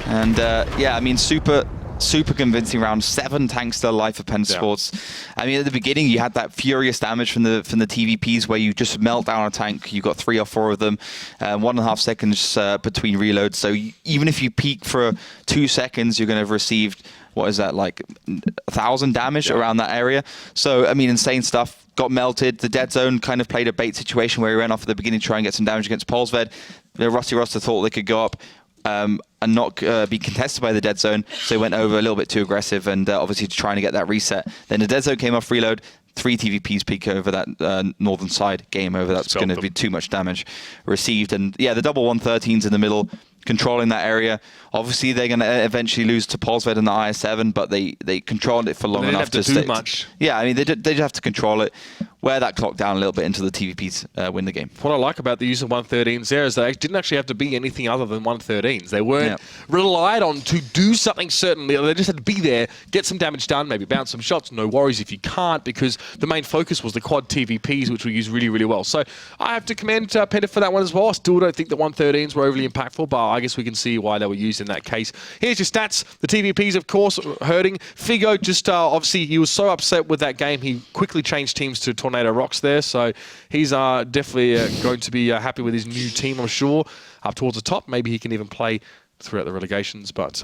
And, yeah, I mean, super super convincing round. 7 tanks still alive for Penta Sports. I mean, at the beginning, you had that furious damage from the TVPs where you just melt down a tank. You got 3 or 4 of them, 1.5 seconds between reloads. So even if you peak for 2 seconds, you're going to have received, what is that, like 1,000 damage around that area. So, I mean, insane stuff. Got melted. The dead zone kind of played a bait situation where he ran off at the beginning to try and get some damage against Polsved. Rusty Roster thought they could go up and not be contested by the dead zone, so they went over a little bit too aggressive and obviously trying to get that reset. Then the dead zone came off reload. 3 TVPs peek over that northern side. Game over. That's going to be too much damage received. And yeah, the double 113s in the middle, controlling that area. Obviously, they're going to eventually lose to Polsved in the IS-7, but they controlled it for long enough to do much. Yeah, I mean, they just have to control it, wear that clock down a little bit until the TVPs win the game. What I like about the use of 113s there is they didn't actually have to be anything other than 113s. They weren't relied on to do something certainly. They just had to be there, get some damage done, maybe bounce some shots. No worries if you can't, because the main focus was the quad TVPs, which we used really, really well. So I have to commend Penta for that one as well. I still don't think the 113s were overly impactful, but I guess we can see why they were used in that case. Here's your stats. The TVPs, of course, hurting. Figo just obviously he was so upset with that game, he quickly changed teams to Tornado Rocks there. So he's definitely going to be happy with his new team, I'm sure. Up towards the top, maybe he can even play throughout the relegations. But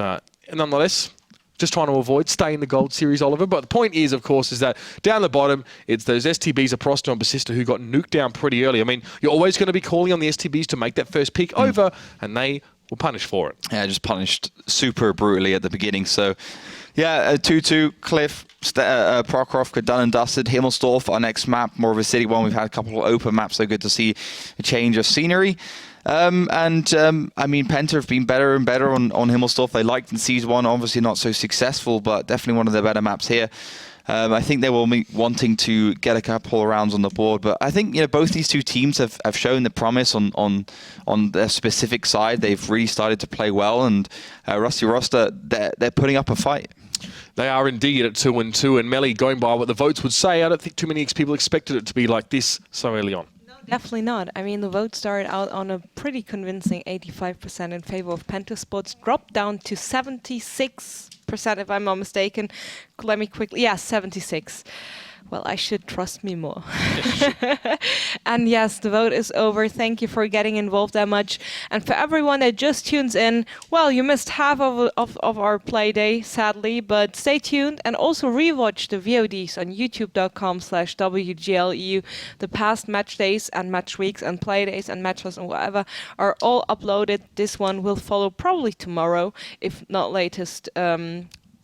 nonetheless, just trying to avoid staying in the gold series, Oliver. But the point is, of course, is that down the bottom, it's those STBs of Prosto and Basista who got nuked down pretty early. I mean, you're always going to be calling on the STBs to make that first peak over, and they were punished for it. Yeah, just punished super brutally at the beginning. So, yeah, 2-2, Cliff, Prokhorovka done and dusted. Himmelsdorf, our next map, more of a city one. We've had a couple of open maps, so good to see a change of scenery. I mean, Penta have been better and better on Himmelsdorf. They liked in Season 1, obviously not so successful, but definitely one of their better maps here. I think they will be wanting to get a couple of rounds on the board, but I think both these two teams have shown the promise on their specific side. They've really started to play well, and Rusty Roster, they're putting up a fight. They are indeed at 2-2, and Melly, going by what the votes would say, I don't think too many people expected it to be like this so early on. Definitely not. I mean, the vote started out on a pretty convincing 85% in favor of Penta Sports, dropped down to 76%, if I'm not mistaken. Let me quickly... Yeah, 76. Well, I should trust me more. And yes, the vote is over. Thank you for getting involved that much. And for everyone that just tunes in, well, you missed half of our play day, sadly, but stay tuned and also rewatch the VODs on youtube.com/WGLEU. The past match days and match weeks and play days and matches and whatever are all uploaded. This one will follow probably tomorrow, if not latest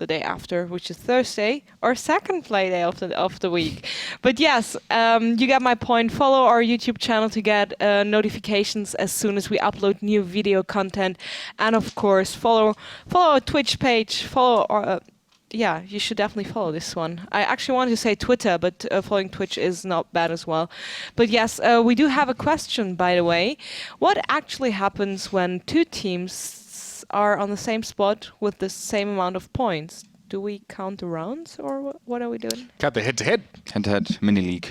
the day after, which is Thursday, our second play day of the week. But yes, you get my point. Follow our YouTube channel to get notifications as soon as we upload new video content, and of course follow our Twitch page. Follow our yeah, you should definitely follow this one. I actually wanted to say Twitter, but following Twitch is not bad as well. But yes, we do have a question, by the way. What actually happens when two teams are on the same spot with the same amount of points? Do we count the rounds, or what are we doing? Count the head-to-head. Head-to-head mini league.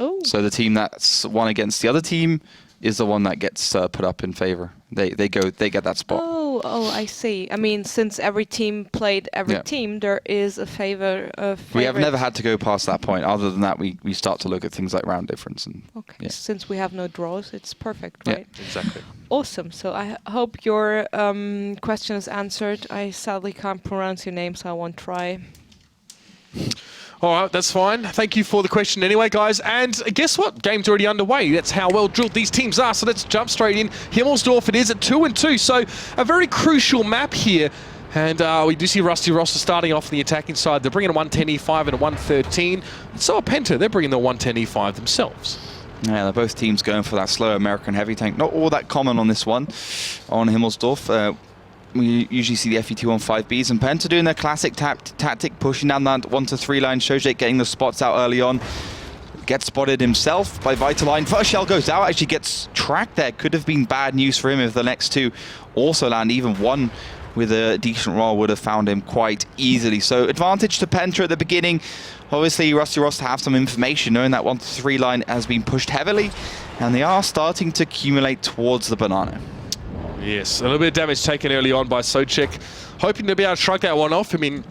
Oh. So the team that's won against the other team is the one that gets put up in favor. They get that spot. Oh, I see. I mean, since every team played every team, there is a favor. We have never had to go past that point. Other than that, we start to look at things like round difference. And, okay. Since we have no draws, it's perfect, right? Yeah, exactly. Awesome. So I hope your question is answered. I sadly can't pronounce your name, so I won't try. All right, that's fine. Thank you for the question anyway, guys. And guess what? Game's already underway. That's how well drilled these teams are. So let's jump straight in. Himmelsdorf, it is at 2-2. So a very crucial map here. And we do see Rusty Roster starting off on the attacking side. They're bringing a 110 E5 and a 113. So are Penta. They're bringing the 110 E5 themselves. Yeah, they're both teams going for that slow American heavy tank. Not all that common on this one, on Himmelsdorf. We usually see the FE2 on 5Bs, and Penta doing their classic tactic, pushing down that 1-to-3 line. Shojek getting the spots out early on. Gets spotted himself by Vitaline. First shell goes out, actually gets tracked there. Could have been bad news for him if the next two also land. Even one with a decent roll would have found him quite easily. So advantage to Penta at the beginning. Obviously, Rusty Roster have some information, knowing that 1-to-3 line has been pushed heavily, and they are starting to accumulate towards the banana. Yes, a little bit of damage taken early on by Socek. Hoping to be able to shrug that one off. I mean,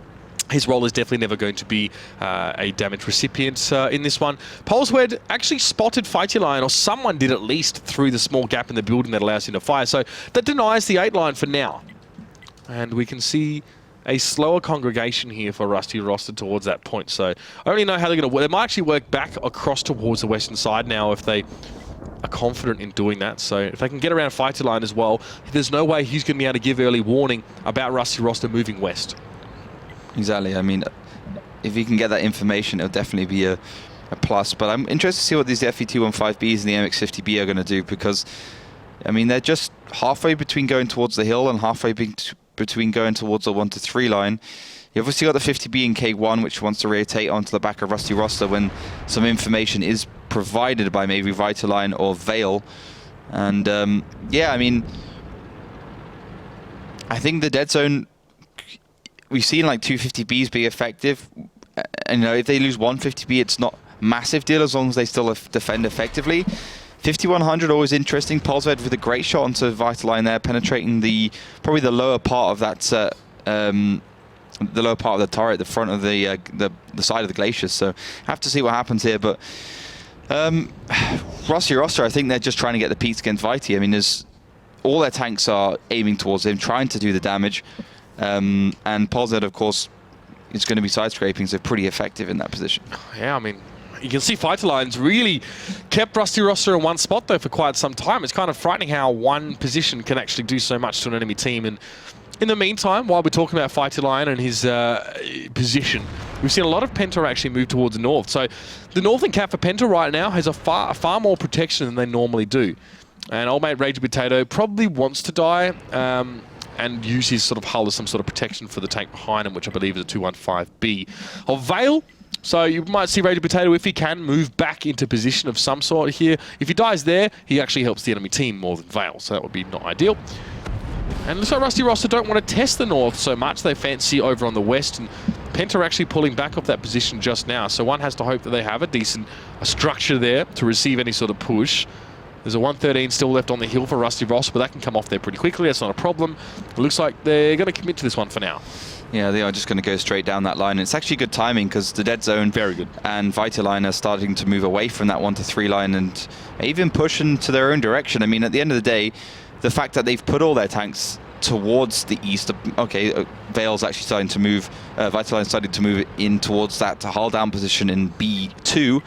his role is definitely never going to be a damage recipient in this one. Polswed actually spotted Fighty Line, or someone did at least, through the small gap in the building that allows him to fire. So that denies the 8 line for now. And we can see a slower congregation here for Rusty Roster towards that point. So I don't really know how they're going to work. They might actually work back across towards the western side now if they are confident in doing that. So if they can get around Fighter Line as well, there's no way he's going to be able to give early warning about Rusty Roster moving west. Exactly. I mean, if you can get that information, it'll definitely be a plus. But I'm interested to see what these FE215Bs and the MX50B are going to do, because, I mean, they're just halfway between going towards the hill and halfway between going towards the 1-3 line. You obviously got the 50B in K1, which wants to rotate onto the back of Rusty Roster when some information is provided by maybe Vitaline or Vale. And yeah, I mean, I think the dead zone, we've seen like 250Bs be effective. And, you know, if they lose 150B, it's not a massive deal as long as they still defend effectively. 5100 always interesting. Polsved with a great shot onto Vitaline there, penetrating probably the lower part of that the lower part of the turret, the front of the side of the glaciers. So have to see what happens here. But Rusty Roster, I think they're just trying to get the peaks against Viti. I mean, all their tanks are aiming towards him, trying to do the damage. And Polsved, of course, is going to be side scraping, so pretty effective in that position. Yeah, I mean, you can see Fighter Lines really kept Rusty Roster in one spot, though, for quite some time. It's kind of frightening how one position can actually do so much to an enemy team. And in the meantime, while we're talking about Fighter Line and his position, we've seen a lot of Penta actually move towards the north. So the northern cap for Penta right now has a far more protection than they normally do. And old mate Rage Potato probably wants to die and use his sort of hull as some sort of protection for the tank behind him, which I believe is a 215B. Of Vale, so you might see Rage Potato, if he can, move back into position of some sort here. If he dies there, he actually helps the enemy team more than Vale, so that would be not ideal. And it looks like Rusty Roster don't want to test the north so much. They fancy over on the west, and Penta are actually pulling back off that position just now. So one has to hope that they have a decent structure there to receive any sort of push. There's a 113 still left on the hill for Rusty Roster, but that can come off there pretty quickly. That's not a problem. It looks like they're going to commit to this one for now. Yeah, they are just going to go straight down that line. It's actually good timing because the dead zone very good and Vitaline are starting to move away from that 1-3 line and even push into their own direction. I mean, at the end of the day, the fact that they've put all their tanks towards the east, okay, Vale's actually starting to move, Vitaline's starting to move in towards that hull down position in B2.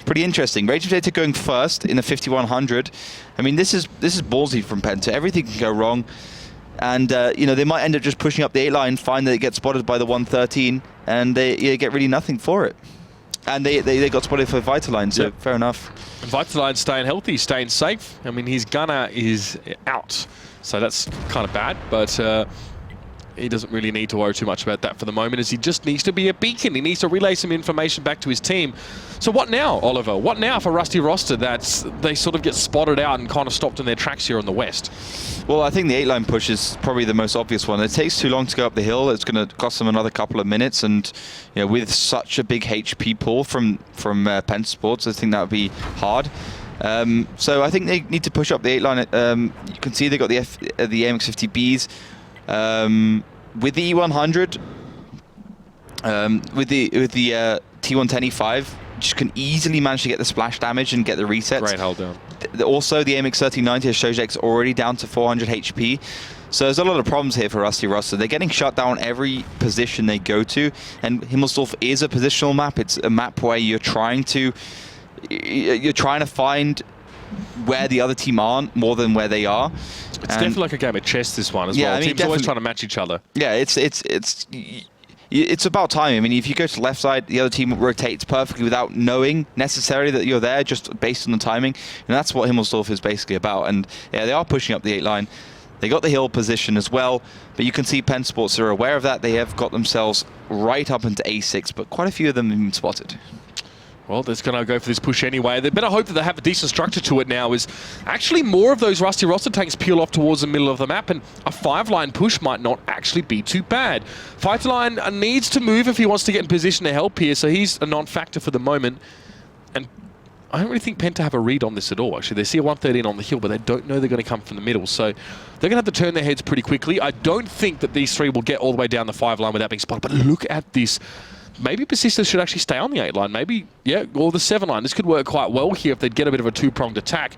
Pretty interesting. Rage Potato going first in the 5100. I mean, this is ballsy from Penta. Everything can go wrong. And, you know, they might end up just pushing up the 8 line, find that it gets spotted by the 113, and they get really nothing for it. And they got spotted for Vitaline, so fair enough. And Vitaline's staying healthy, staying safe. I mean, his gunner is out, so that's kind of bad, but he doesn't really need to worry too much about that for the moment, as he just needs to be a beacon. He needs to relay some information back to his team. So what now, Oliver? What now for Rusty Roster that they sort of get spotted out and kind of stopped in their tracks here on the west? Well, I think the 8-line push is probably the most obvious one. It takes too long to go up the hill. It's going to cost them another couple of minutes, and you know, with such a big HP pull from Penta Sports, I think that would be hard. So I think they need to push up the 8-line. You can see they got the MX50Bs. With the E100, with the T110E5, just can easily manage to get the splash damage and get the resets. Great hold down. Also, the MX1390 has Shojek's already down to 400 HP. So there's a lot of problems here for Rusty Roster. They're getting shut down every position they go to, and Himmelsdorf is a positional map. It's a map where you're trying to find where the other team aren't more than where they are. It's definitely like a game of chess, this one, as well. I mean, teams always trying to match each other. Yeah, it's about time. I mean, if you go to the left side, the other team rotates perfectly without knowing necessarily that you're there, just based on the timing. And that's what Himmelsdorf is basically about. And yeah, they are pushing up the 8 line. They got the hill position as well, but you can see Penta Sports are aware of that. They have got themselves right up into A6, but quite a few of them have been spotted. Well, they're going to go for this push anyway. They better hope that they have a decent structure to it now, as actually more of those Rusty Roster tanks peel off towards the middle of the map, and a 5-line push might not actually be too bad. Fighterline needs to move if he wants to get in position to help here, so he's a non-factor for the moment. And I don't really think Penta have a read on this at all, actually. They see a 113 on the hill, but they don't know they're going to come from the middle. So they're going to have to turn their heads pretty quickly. I don't think that these 3 will get all the way down the 5 line without being spotted. But look at this. Maybe Persisters should actually stay on the 8 line. Maybe, yeah, or the 7 line. This could work quite well here if they'd get a bit of a 2-pronged attack.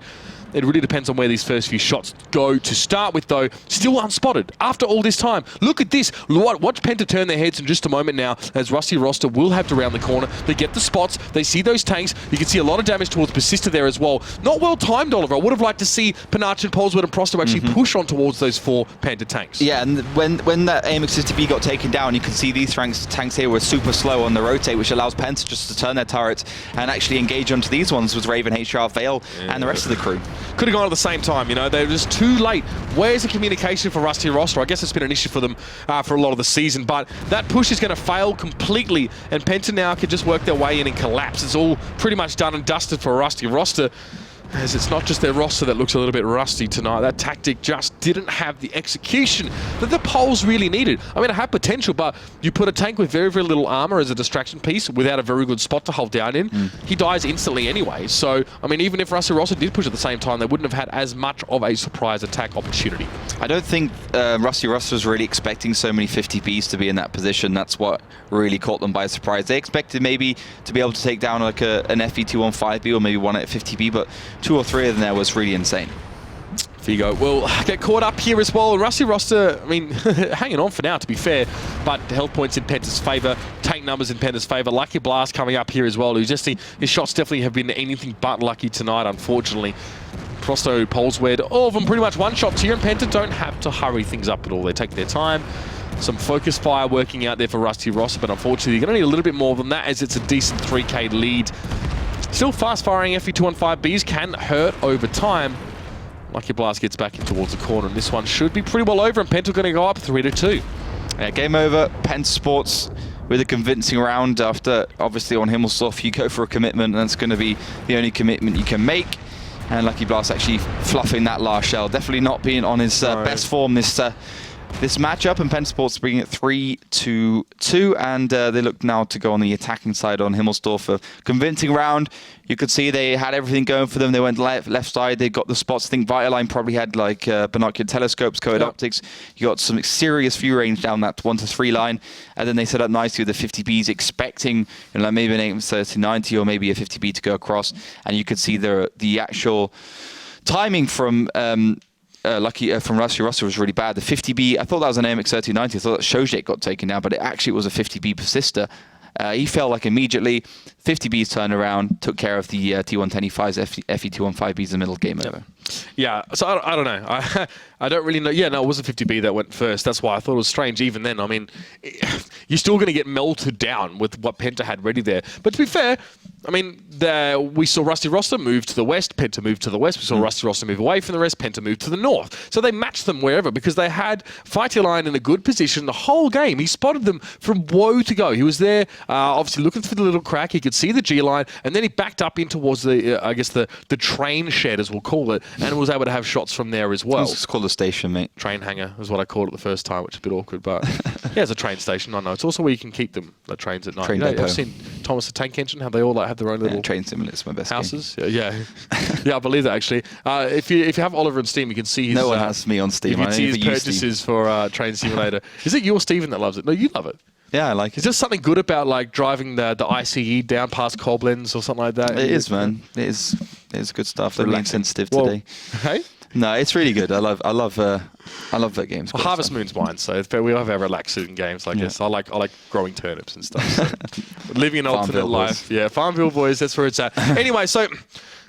It really depends on where these first few shots go. To start with, though, still unspotted after all this time. Look at this. Watch Penta turn their heads in just a moment now, as Rusty Roster will have to round the corner. They get the spots. They see those tanks. You can see a lot of damage towards Persister there as well. Not well timed, Oliver. I would have liked to see Panache and Polswood and Prosto actually push on towards those 4 Penta tanks. Yeah, and when that AMX 50B got taken down, you can see these tanks here were super slow on the rotate, which allows Penta just to turn their turrets and actually engage onto these ones with Raven, HR, Vale, and the rest of the crew. Could have gone at the same time, you know, they were just too late. Where's the communication for Rusty Roster? I guess it's been an issue for them for a lot of the season, but that push is going to fail completely, and Penta now can just work their way in and collapse. It's all pretty much done and dusted for Rusty Roster, as it's not just their roster that looks a little bit rusty tonight. That tactic just didn't have the execution that the Poles really needed. I mean, it had potential, but you put a tank with very, very little armor as a distraction piece without a very good spot to hold down in, he dies instantly anyway. So, I mean, even if Rusty Roster did push at the same time, they wouldn't have had as much of a surprise attack opportunity. I don't think Rusty Roster was really expecting so many 50Bs to be in that position. That's what really caught them by surprise. They expected maybe to be able to take down like an FE215B or maybe one at 50B, but 2 or 3 of them there was really insane. Figo will get caught up here as well. Rusty Roster, I mean, hanging on for now, to be fair, but health points in Penta's favour, tank numbers in Penta's favour. Lucky Blast coming up here as well, who's just, his shots definitely have been anything but lucky tonight, unfortunately. Prosto, Polswood, all of them pretty much one-shots here, and Penta don't have to hurry things up at all. They take their time. Some focus fire working out there for Rusty Roster, but unfortunately, you're going to need a little bit more than that, as it's a decent 3k lead. Still fast-firing FE215Bs can hurt over time. Lucky Blast gets back in towards the corner, and this one should be pretty well over, and Penta going to go up 3-2. Yeah, game over. Penta Sports with a convincing round. After, obviously, on Himmelsdorf, you go for a commitment, and that's going to be the only commitment you can make. And Lucky Blast actually fluffing that last shell. Definitely not being on his best form this matchup, and Penta Sports bringing it 3-2, and they look now to go on the attacking side on Himmelsdorf. A convincing round. You could see they had everything going for them. They went left side. They got the spots. I think Vitaline probably had like binocular telescopes, code optics. You got some serious view range down that 1 to 3 line, and then they set up nicely with the 50Bs, expecting like maybe an 830-90 or maybe a 50B to go across, and you could see the actual timing from. From Rusty Roster was really bad. The 50B, I thought that was an AMX 3090. I thought that Shojek got taken down, but it actually was a 50B Persister. He fell like immediately. 50Bs turned around, took care of the T110E5s, FE215Bs in the middle, game over. Yeah, so I don't know. I don't really know. Yeah, no, it was a 50B that went first. That's why I thought it was strange. Even then, I mean, you're still going to get melted down with what Penta had ready there. But to be fair, I mean, we saw Rusty Roster move to the west, Penta moved to the west. We saw Rusty Roster move away from the rest, Penta moved to the north. So they matched them wherever because they had Fighter Line in a good position the whole game. He spotted them from woe to go. He was there, obviously looking for the little crack. He could see the G line, and then he backed up in towards the, I guess, the train shed, as we'll call it, and was able to have shots from there as well. It's called a station, mate. Train hangar is what I called it the first time, which is a bit awkward, but yeah, it's a train station. I know. It's also where you can keep them, the trains at night. Train I've seen Thomas the Tank Engine, how they all have their own little train simulator's my best houses. Yeah, yeah, I believe that actually. If you have Oliver on Steam, you can see his. No one has me on Steam. You can see his purchases for Train Simulator. Is it your Steven that loves it? No, you love it. Yeah, I like it. Is there something good about like driving the ICE down past Koblenz or something like that? It is, man. It is good stuff. They're really sensitive today. Hey? No, it's really good. I love that game. Well, Harvest Moon's mine, so we have our relaxing games. I guess I like growing turnips and stuff. So. Living an alternate life. Yeah, Farmville boys. That's where it's at. Anyway, so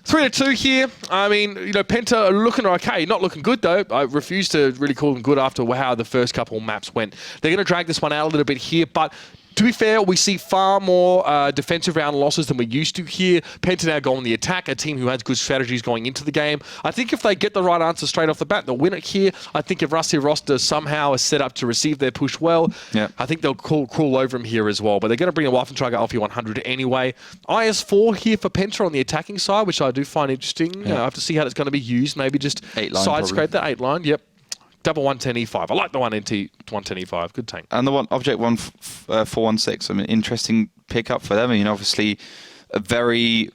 3-2 here. I mean, you know, Penta are looking okay. Not looking good, though. I refuse to really call them good after how the first couple maps went. They're going to drag this one out a little bit here, but to be fair, we see far more defensive round losses than we used to here. Penta now go on the attack, a team who has good strategies going into the game. I think if they get the right answer straight off the bat, they'll win it here. I think if Rusty Roster somehow is set up to receive their push well, I think they'll crawl over him here as well. But they're going to bring a Waffenträger Alfie 100 anyway. IS-4 here for Penta on the attacking side, which I do find interesting. I have to see how it's going to be used. Maybe just side scrape that 8 line. Yep. Double 110E5. I like the 110E5. Good tank. And the one Object 416. I mean, interesting pickup for them. I mean, obviously, a very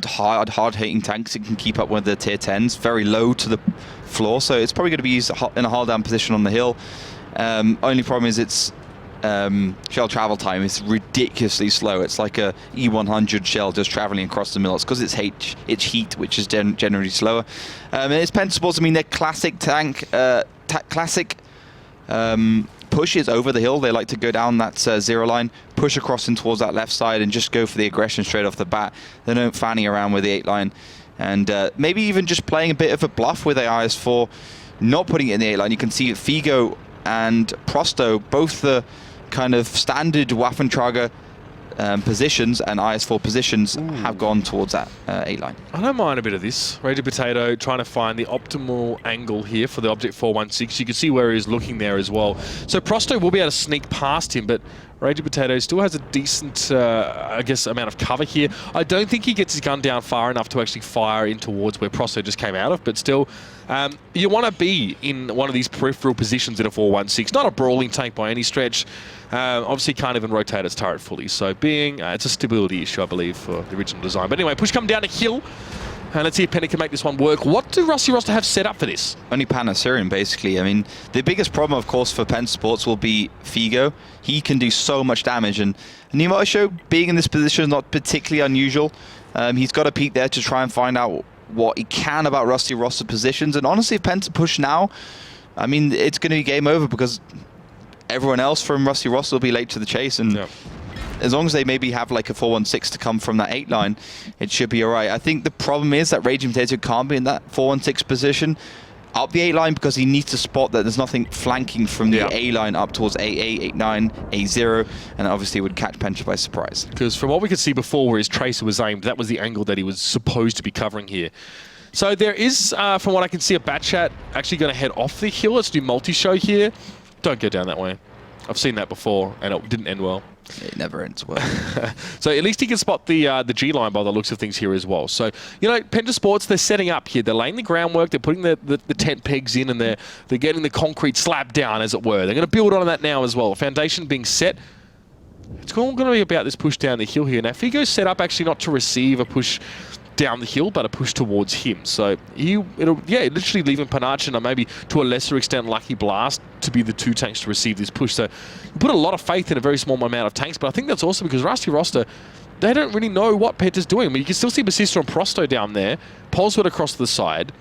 hard-hitting tanks that can keep up with the tier 10s, very low to the floor, so it's probably going to be used in a hard down position on the hill. Only problem is its shell travel time is ridiculously slow. It's like a E100 shell just traveling across the middle. It's because it's heat, which is generally slower. And its Penta Sports, I mean, their classic tank, pushes over the hill. They like to go down that 0 line, push across and towards that left side, and just go for the aggression straight off the bat. They don't fanny around with the 8 line. And maybe even just playing a bit of a bluff with the IS-4, not putting it in the 8 line. You can see Figo and Prosto, both the kind of standard Waffentrager positions and IS-4 positions have gone towards that 8 line. I don't mind a bit of this. Raging Potato trying to find the optimal angle here for the Object 416. You can see where he's looking there as well. So Prosto will be able to sneak past him, but Raging Potato still has a decent, I guess, amount of cover here. I don't think he gets his gun down far enough to actually fire in towards where Prosto just came out of, but still, you want to be in one of these peripheral positions in a 416. Not a brawling tank by any stretch. Obviously can't even rotate its turret fully, so it's a stability issue, I believe, for the original design. But anyway, push coming down a hill. And let's see if Penta can make this one work. What do Rusty Roster have set up for this? Only Panasirian, basically. I mean, the biggest problem, of course, for Penta Sports will be Figo. He can do so much damage, and Nimosho, being in this position, is not particularly unusual. He's got a peek there to try and find out what he can about Rusty Roster positions. And honestly, if Penta push now, I mean, it's going to be game over because everyone else from Rusty Roster will be late to the chase. And as long as they maybe have like a 416 to come from that 8 line, it should be all right. I think the problem is that Raging Potato can't be in that 416 position up the 8 line because he needs to spot that there's nothing flanking from the A line up towards A8, A9, A0, and obviously would catch Penta by surprise. Because from what we could see before where his tracer was aimed, that was the angle that he was supposed to be covering here. So there is, from what I can see, a Batchat actually going to head off the hill. Let's do multi-show here. Don't go down that way. I've seen that before, and it didn't end well. It never ends well. So at least he can spot the G-line by the looks of things here as well. So, you know, Penta Sports, they're setting up here. They're laying the groundwork. They're putting the tent pegs in, and they're getting the concrete slab down, as it were. They're going to build on that now as well. Foundation being set. It's all going to be about this push down the hill here. Now, Figo's set up actually not to receive a push down the hill, but a push towards him. So literally leaving Panachin and maybe to a lesser extent Lucky Blast to be the 2 tanks to receive this push. So you put a lot of faith in a very small amount of tanks, but I think that's also because Rusty Roster, they don't really know what Penta's doing. I mean, you can still see Basista and Prosto down there, Polswood across to the side.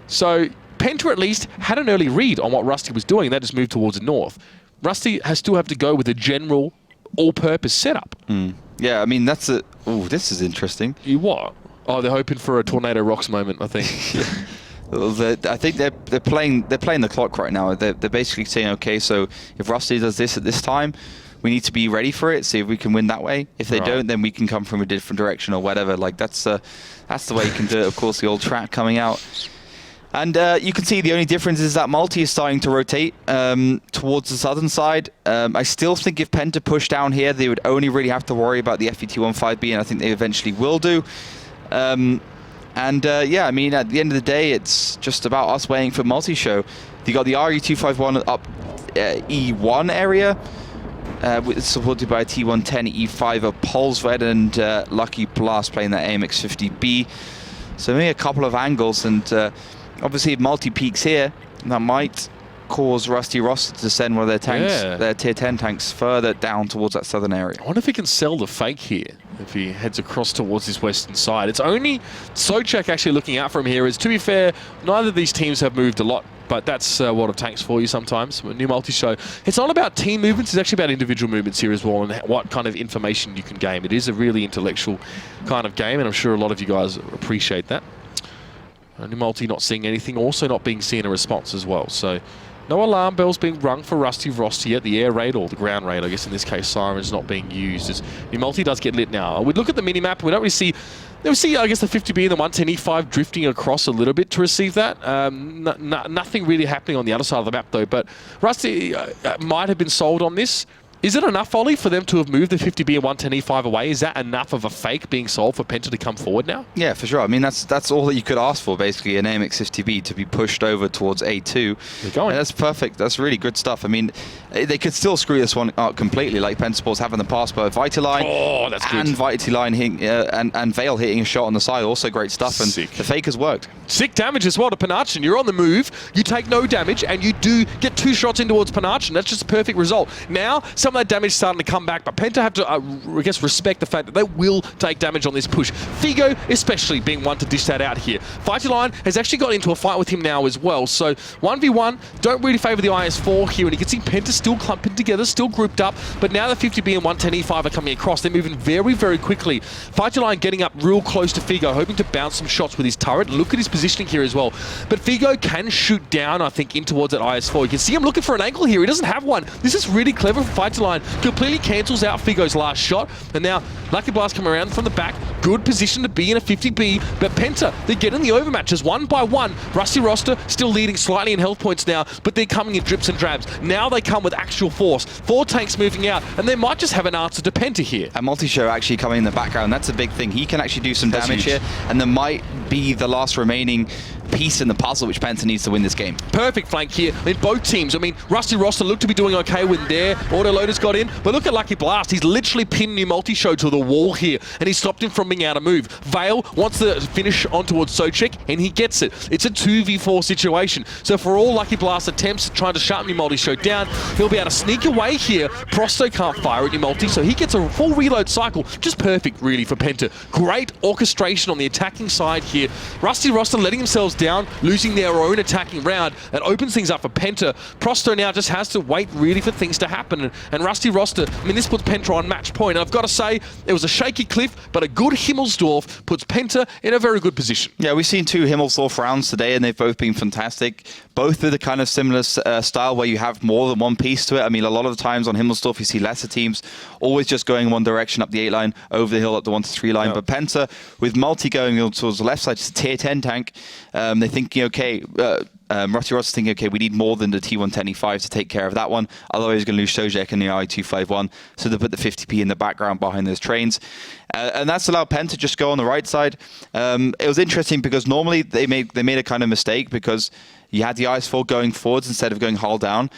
So Penta at least had an early read on what Rusty was doing. They just moved towards the north. Rusty still have to go with a general all-purpose setup. Yeah, I mean, that's a... Oh, this is interesting. You what? Oh, they're hoping for a Tornado Rocks moment, I think. I think they're playing the clock right now. They're basically saying, okay, so if Rusty does this at this time, we need to be ready for it. See if we can win that way. If they don't, then we can come from a different direction or whatever. Like that's the way you can do it. Of course, the old track coming out. And you can see the only difference is that Multi is starting to rotate towards the southern side. I still think if Penta push down here, they would only really have to worry about the FET-15B, and I think they eventually will do. Yeah, I mean, at the end of the day, it's just about us waiting for multi-show. You got the RE251 up E1 area, supported by a T110 E5 of Polsved and Lucky Blast playing that AMX-50B. So maybe a couple of angles, and obviously if multi peaks here, that might cause Rusty Roster to send one of their tanks, their tier 10 tanks, further down towards that southern area. I wonder if he can sell the fake here if he heads across towards his western side. It's only Sochak actually looking out for him here. Is, to be fair, neither of these teams have moved a lot, but that's World of Tanks for you sometimes. New multi-show. It's not about team movements, it's actually about individual movements here as well and what kind of information you can gain. It is a really intellectual kind of game, and I'm sure a lot of you guys appreciate that. New multi not seeing anything, also not being seen a response as well. So no alarm bells being rung for Rusty Roster yet. The air raid, or the ground raid, I guess in this case, Siren's not being used. As New multi does get lit now. We look at the mini-map, we don't really see... We see, I guess, the 50B and the 110 E5 drifting across a little bit to receive that. Nothing really happening on the other side of the map, though. But Rusty might have been sold on this. Is it enough, Ollie, for them to have moved the 50B and 110E5 away? Is that enough of a fake being solved for Penta to come forward now? Yeah, for sure. I mean, that's all that you could ask for, basically, an AMX 50B to be pushed over towards A2. They're going. And that's perfect. That's really good stuff. I mean, they could still screw this one out completely, like Penta Sports have in the past, but Vitaline that's good. and Vitaline hitting, and Vale hitting a shot on the side, also great stuff. And Sick. the fake has worked. Sick damage as well to Panachin. You're on the move, you take no damage, and you do get 2 shots in towards Panachin. That's just a perfect result. Now, some of that damage is starting to come back, but Penta have to, I guess, respect the fact that they will take damage on this push. Figo, especially, being one to dish that out here. Vitaline has actually got into a fight with him now as well, so 1v1, don't really favour the IS4 here, and you can see Penta still clumping together, still grouped up, but now the 50B and 110E5 are coming across. They're moving very, very quickly. Vitaline getting up real close to Figo, hoping to bounce some shots with his turret. Look at his positioning here as well. But Figo can shoot down, I think, in towards that IS4. You can see him looking for an angle here. He doesn't have one. This is really clever for Vitaline. Completely cancels out Figo's last shot. And now Lucky Blast coming around from the back. Good position to be in a 50B. But Penta, they're getting the overmatches one by one. Rusty Roster still leading slightly in health points now, but they're coming in drips and drabs. Now they come with actual force. 4 tanks moving out, and they might just have an answer to Penta here. And Multi-Show actually coming in the background. That's a big thing. He can actually do some damage here, and there might be the last remaining piece in the puzzle which Penta needs to win this game. Perfect flank here. I mean, both teams. I mean, Rusty Roster looked to be doing okay when their autoloaders got in, but look at Lucky Blast. He's literally pinned New Multi-Show to the wall here, and he stopped him from being able to move. Vale wants to finish on towards Sochek, and he gets it. It's a 2v4 situation. So for all Lucky Blast attempts trying to shut New Multi-Show down, he'll be able to sneak away here. Prosto can't fire at New Multi, so he gets a full reload cycle. Just perfect, really, for Penta. Great orchestration on the attacking side here. Rusty Roster letting themselves down, losing their own attacking round. That opens things up for Penta. Prosto now just has to wait really for things to happen. And Rusty Roster, I mean, this puts Penta on match point. And I've got to say, it was a shaky cliff, but a good Himmelsdorf puts Penta in a very good position. Yeah, we've seen 2 Himmelsdorf rounds today, and they've both been fantastic. Both with a kind of similar style where you have more than one piece to it. I mean, a lot of the times on Himmelsdorf, you see lesser teams always just going one direction up the 8 line, over the hill up the 1 to 3 line. Yeah. But Penta, with Multi going towards the left side, just a tier 10 tank, they're thinking, okay, Rusty Ross is thinking, okay, we need more than the T110E5 to take care of that one. Otherwise, he's going to lose Sojek and the I251. So they put the 50P in the background behind those trains. And that's allowed Penta to just go on the right side. It was interesting because normally they made a kind of mistake because you had the IS-4 going forwards instead of going hull down,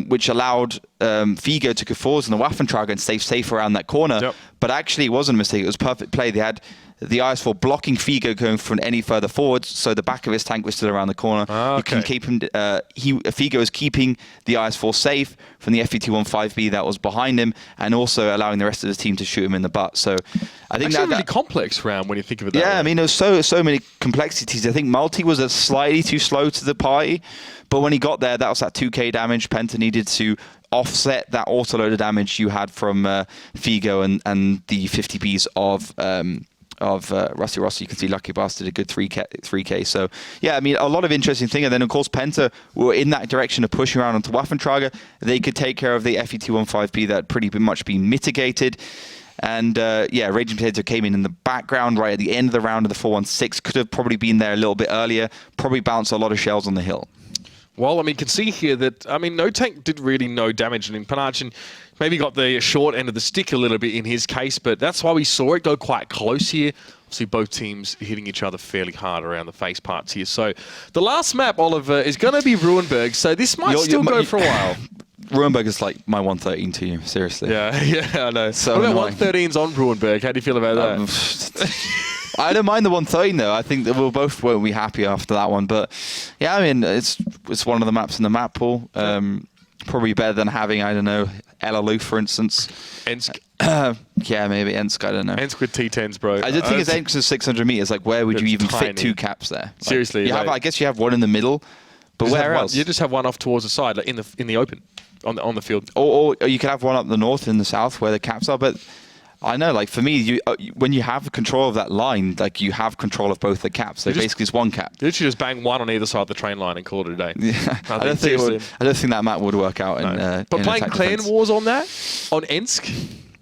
which allowed Figo to go forwards in the Waffentrager and stay safe around that corner. Yep. But actually, it wasn't a mistake. It was perfect play. They had the IS-4 blocking Figo going from any further forwards, so the back of his tank was still around the corner. Okay. You can keep him. Figo is keeping the IS-4 safe from the FE215B that was behind him, and also allowing the rest of the team to shoot him in the butt. So I think that's a really complex round when you think of it that way. I mean, there was so many complexities. I think Multi was slightly too slow to the party, but when he got there, that was that 2k damage. Penta needed to offset that autoloader damage you had from Figo and the 50Bs of Rusty Ross. You can see Lucky Bastard did a good 3k. So yeah, I mean, a lot of interesting thing. And then of course Penta were in that direction of pushing around onto Waffentrager. They could take care of the FE215B that had pretty much been mitigated. And yeah, Raging Potato came in the background right at the end of the round of the 416. Could have probably been there a little bit earlier. Probably bounced a lot of shells on the hill. Well, I mean, you can see here that, I mean, no tank did really no damage. And Panachin maybe got the short end of the stick a little bit in his case, but that's why we saw it go quite close here. Obviously, both teams hitting each other fairly hard around the face parts here. So the last map, Oliver, is going to be Ruinberg. So this might still go for a while. Ruinberg is like my 113 to you, seriously. Yeah, I know. So what about 113s on Ruinberg? How do you feel about that? I don't mind the 113 though. I think that we'll both won't be happy after that one. But yeah, I mean, it's one of the maps in the map pool. Probably better than having, I don't know, LLU, for instance. Ensk. Yeah, maybe Ensk, I don't know. Ensk with T10s, bro. I did think it's Ensk is 600 meters. Like, where would you even fit 2 caps there? Like, seriously. I guess you have one in the middle, but where else? You just have one off towards the side, like in the open, on the field. Or you could have one up the north and the south where the caps are, but I know, like, for me, when you have control of that line, like, you have control of both the caps. So basically, it's one cap. You literally just bang one on either side of the train line and call it a day. Yeah, I don't think that map would work out. No. But playing clan wars on that, on Ensk,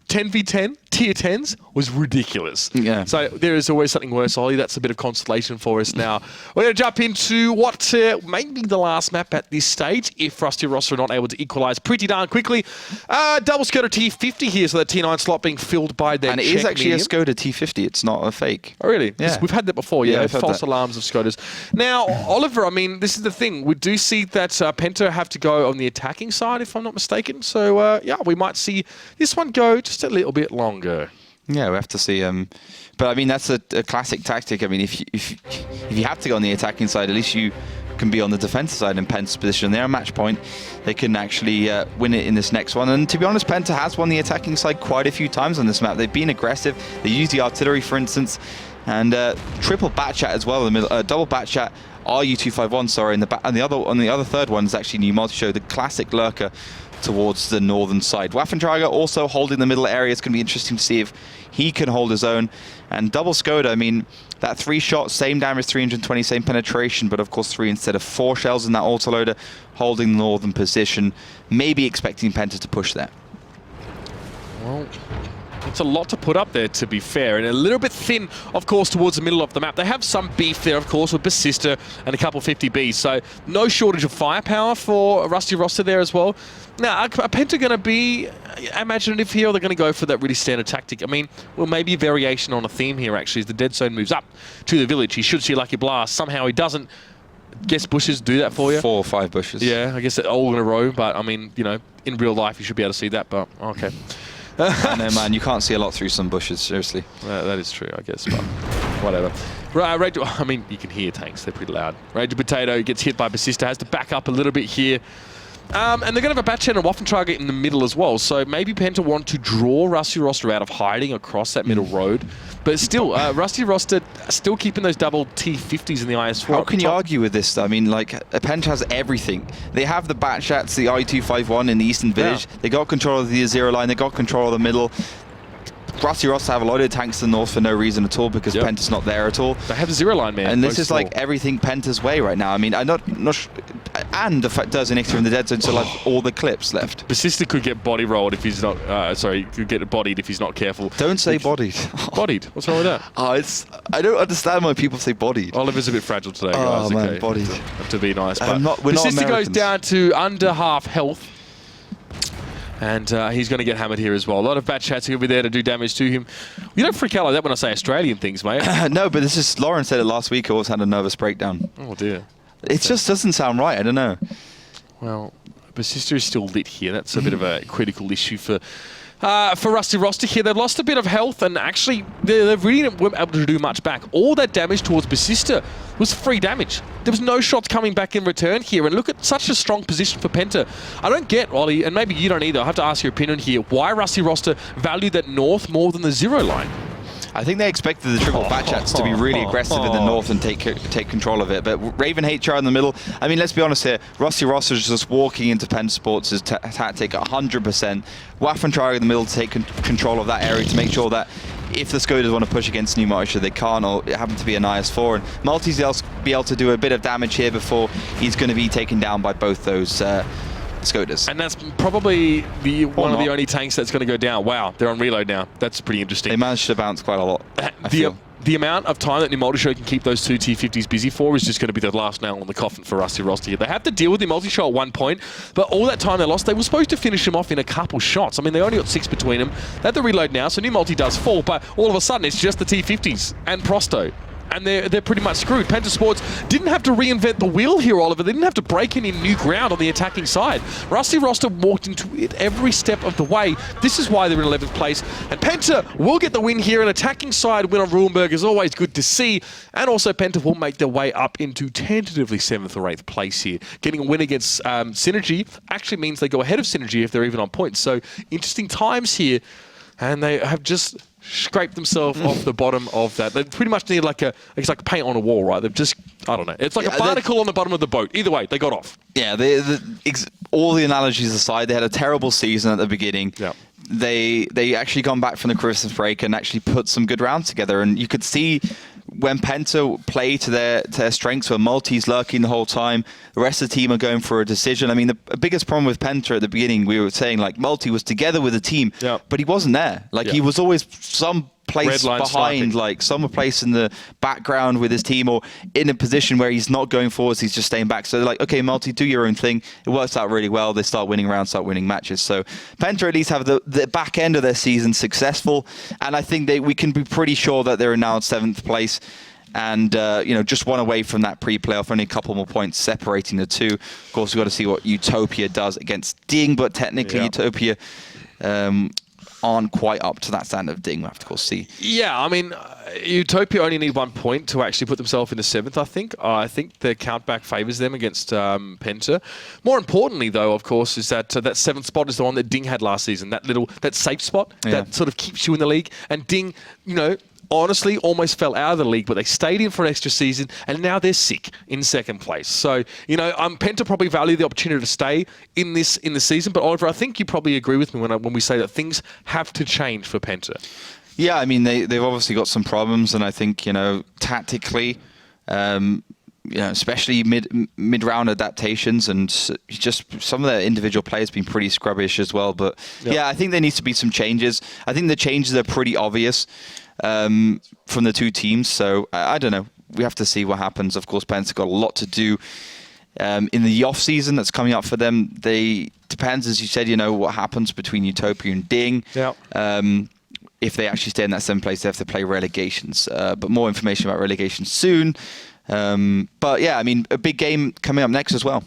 10v10, tier 10s was ridiculous. Yeah. So there is always something worse, Ollie. That's a bit of consolation for us now. We're going to jump into what may be the last map at this stage if Rusty Roster are not able to equalise pretty darn quickly. Double Skoda T50 here, so the T9 slot being filled by their And it is actually a Skoda T50. It's not a fake. Oh, really? Yeah. We've had that before, yeah. I've had False that. alarms of Skodas. Now, Oliver, I mean, this is the thing. We do see that Penta have to go on the attacking side, if I'm not mistaken. So, yeah, we might see this one go just a little bit longer. Yeah, we have to see. But I mean, that's a classic tactic. I mean, if you have to go on the attacking side, at least you can be on the defensive side in Penta's position. They're a match point. They can actually win it in this next one. And to be honest, Penta has won the attacking side quite a few times on this map. They've been aggressive. They use the artillery, for instance, and triple bat chat as well in the middle. Double bat chat. RU251, sorry, and the other third one is actually new multi-show, the classic lurker towards the northern side. Waffentrager also holding the middle area. It's going to be interesting to see if he can hold his own. And double Skoda, I mean, that 3-shot, same damage, 320, same penetration, but of course 3 instead of 4 shells in that autoloader, holding the northern position, maybe expecting Penta to push there. Well, it's a lot to put up there, to be fair, and a little bit thin, of course, towards the middle of the map. They have some beef there, of course, with Basista and a couple 50Bs, so no shortage of firepower for Rusty Roster there as well. Now, are Penta going to be imaginative here, or they're going to go for that really standard tactic? I mean, well, maybe a variation on a theme here, actually, as the dead zone moves up to the village. He should see Lucky Blast. Somehow he doesn't. Guess bushes do that for you? 4 or 5 bushes. Yeah, I guess they're all in a row, but, I mean, you know, in real life, you should be able to see that, but okay. I know, man, you can't see a lot through some bushes, seriously. That is true, I guess, but whatever. Right, I mean, you can hear tanks, they're pretty loud. Rage Potato gets hit by Basista, has to back up a little bit here. And they're going to have a Batchat and Waffentrager in the middle as well, so maybe Penta want to draw Rusty Roster out of hiding across that middle road. But still, Rusty Roster still keeping those double T50s in the IS-4. How can you argue with this? I mean, like, Penta has everything. They have the Batchats, the I-251 in the Eastern Village. Yeah. They got control of the zero line. They got control of the middle. Rusty Roster have a lot of tanks in the north for no reason at all because Penta's not there at all. They have the zero line, man. And this is like everything Penta's way right now. I mean, I'm not and the fact does an extra in the dead zone, so like all the clips left. Basista could get body rolled if he's not. Sorry, could get bodied if he's not careful. Don't say bodied. Bodied. What's wrong with that? I don't understand why people say bodied. Oliver's a bit fragile today, guys. Oh man, okay. bodied. To be nice, but we're not Basista goes Americans. down to under half health. And he's going to get hammered here as well. A lot of Batchats are going to be there to do damage to him. You don't freak out like that when I say Australian things, mate. No, but this is... Lauren said it last week. I always had a nervous breakdown. Oh, dear. It just doesn't sound right. I don't know. Well, Basista is still lit here. That's a bit of a critical issue for Rusty Roster here. They've lost a bit of health, and actually, they really weren't able to do much back. All that damage towards Basista was free damage. There was no shots coming back in return here, and look at such a strong position for Penta. I don't get, Ollie, and maybe you don't either, I have to ask your opinion here, why Rusty Roster valued that north more than the zero line? I think they expected the triple Batchats to be really aggressive in the north and take control of it. But Raven HR in the middle, I mean, let's be honest here. Rusty Roster is just walking into Penta Sports' tactic 100%. Waffentrager in the middle to take control of that area to make sure that if the Skodas want to push against New Marsha, they can't, or it happened to be an IS-4. And Multi's be able to do a bit of damage here before he's going to be taken down by both those Skodas. And that's probably one of the only tanks that's going to go down. Wow, they're on reload now. That's pretty interesting. They managed to bounce quite a lot, I feel. The amount of time that New Multishow can keep those two T50s busy for is just going to be the last nail on the coffin for Rusty Roster here. They have to deal with the Multishow at one point, but all that time they lost, they were supposed to finish him off in a couple shots. I mean, they only got 6 between them. They have to reload now, so New Multi does fall, but all of a sudden it's just the T50s and Prosto. And they're pretty much screwed. Penta Sports didn't have to reinvent the wheel here, Oliver. They didn't have to break any new ground on the attacking side. Rusty Roster walked into it every step of the way. This is why they're in 11th place. And Penta will get the win here. An attacking side win on Ruinberg is always good to see. And also Penta will make their way up into tentatively 7th or 8th place here. Getting a win against Synergy actually means they go ahead of Synergy if they're even on points. So interesting times here. And they have just scraped themselves off the bottom of that. They pretty much need it's like paint on a wall, right? They've just, I don't know. It's like a barnacle on the bottom of the boat. Either way, they got off. Yeah, all the analogies aside, they had a terrible season at the beginning. Yeah. They actually come back from the Christmas break and actually put some good rounds together. And you could see when Penta play to their strengths, where Multi's lurking the whole time, the rest of the team are going for a decision. I mean, the biggest problem with Penta at the beginning, we were saying, like, Multi was together with the team, but he wasn't there. Like, he was always some place behind, like some place in the background with his team, or in a position where he's not going forwards, he's just staying back. So they're like, okay, Multi, do your own thing. It works out really well. They start winning rounds, start winning matches. So Penta at least have the back end of their season successful, and I think we can be pretty sure that they're now in 7th place. And, just one away from that pre-playoff, only a couple more points separating the two. Of course, we've got to see what Utopia does against Ding, but technically Utopia aren't quite up to that standard of Ding. We'll have to, of course, see. Yeah, I mean, Utopia only need 1 point to actually put themselves into 7th, I think. I think the countback favours them against Penta. More importantly, though, of course, is that that 7th spot is the one that Ding had last season. That safe spot that sort of keeps you in the league. And Ding, honestly almost fell out of the league, but they stayed in for an extra season, and now they're sick in 2nd place. So, Penta probably value the opportunity to stay in the season. But Oliver, I think you probably agree with me when we say that things have to change for Penta. Yeah, I mean, they've obviously got some problems, and I think, tactically, especially mid-round adaptations, and just some of their individual players been pretty scrubbish as well. But I think there needs to be some changes. I think the changes are pretty obvious from the two teams. So I don't know. We have to see what happens. Of course, Penta's got a lot to do in the off season that's coming up for them. Depends, as you said, what happens between Utopia and Ding. Yeah. If they actually stay in that 7th place, they have to play relegations. But more information about relegation soon. But yeah, I mean, a big game coming up next as well.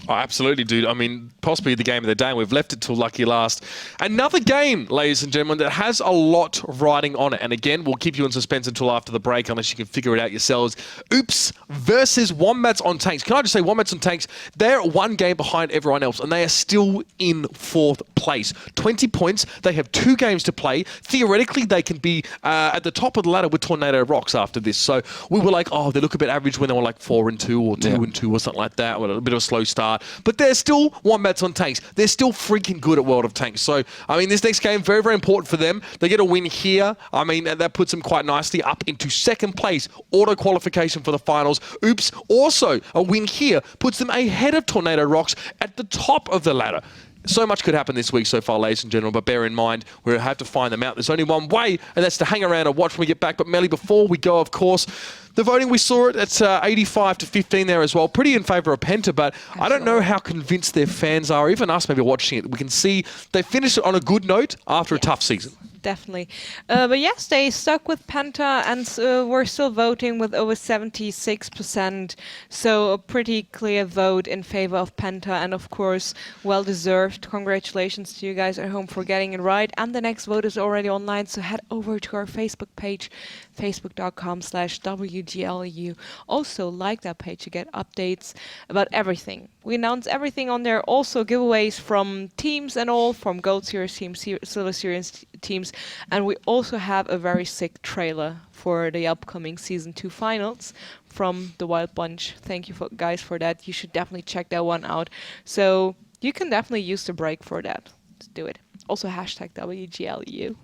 Oh, absolutely, dude. I mean, possibly the game of the day. We've left it till lucky last. Another game, ladies and gentlemen, that has a lot riding on it. And again, we'll keep you in suspense until after the break, unless you can figure it out yourselves. Oops versus Wombats on Tanks. Can I just say, Wombats on Tanks, they're 1 game behind everyone else, and they are still in 4th place. 20 points. They have 2 games to play. Theoretically, they can be at the top of the ladder with Tornado Rocks after this. So we were like, they look a bit average when they were like 4-2 or 2-2 or something like that, with a bit of a slow start. But they're still Wombats on Tanks. They're still freaking good at World of Tanks. So, I mean, this next game, very, very important for them. They get a win here. I mean, that puts them quite nicely up into 2nd place. Auto qualification for the finals. Oops. Also, a win here puts them ahead of Tornado Rocks at the top of the ladder. So much could happen this week so far, ladies and gentlemen, but bear in mind, we'll have to find them out. There's only one way, and that's to hang around and watch when we get back. But Melly, before we go, of course, the voting, we saw it at 85 to 15 there as well. Pretty in favour of Penta, but I don't know how convinced their fans are, even us maybe watching it. We can see they finished on a good note after a tough season. Definitely. But yes, they stuck with Penta, and we're still voting with over 76%. So a pretty clear vote in favor of Penta, and of course, well deserved. Congratulations to you guys at home for getting it right. And the next vote is already online, so head over to our Facebook page, facebook.com/WGLEU. Also like that page to get updates about everything. We announce everything on there. Also giveaways from teams and all, from Gold Series teams, Silver Series teams. And we also have a very sick trailer for the upcoming Season 2 finals from the Wild Bunch. Thank you guys for that. You should definitely check that one out. So you can definitely use the break for that. Let's do it. Also hashtag WGLEU.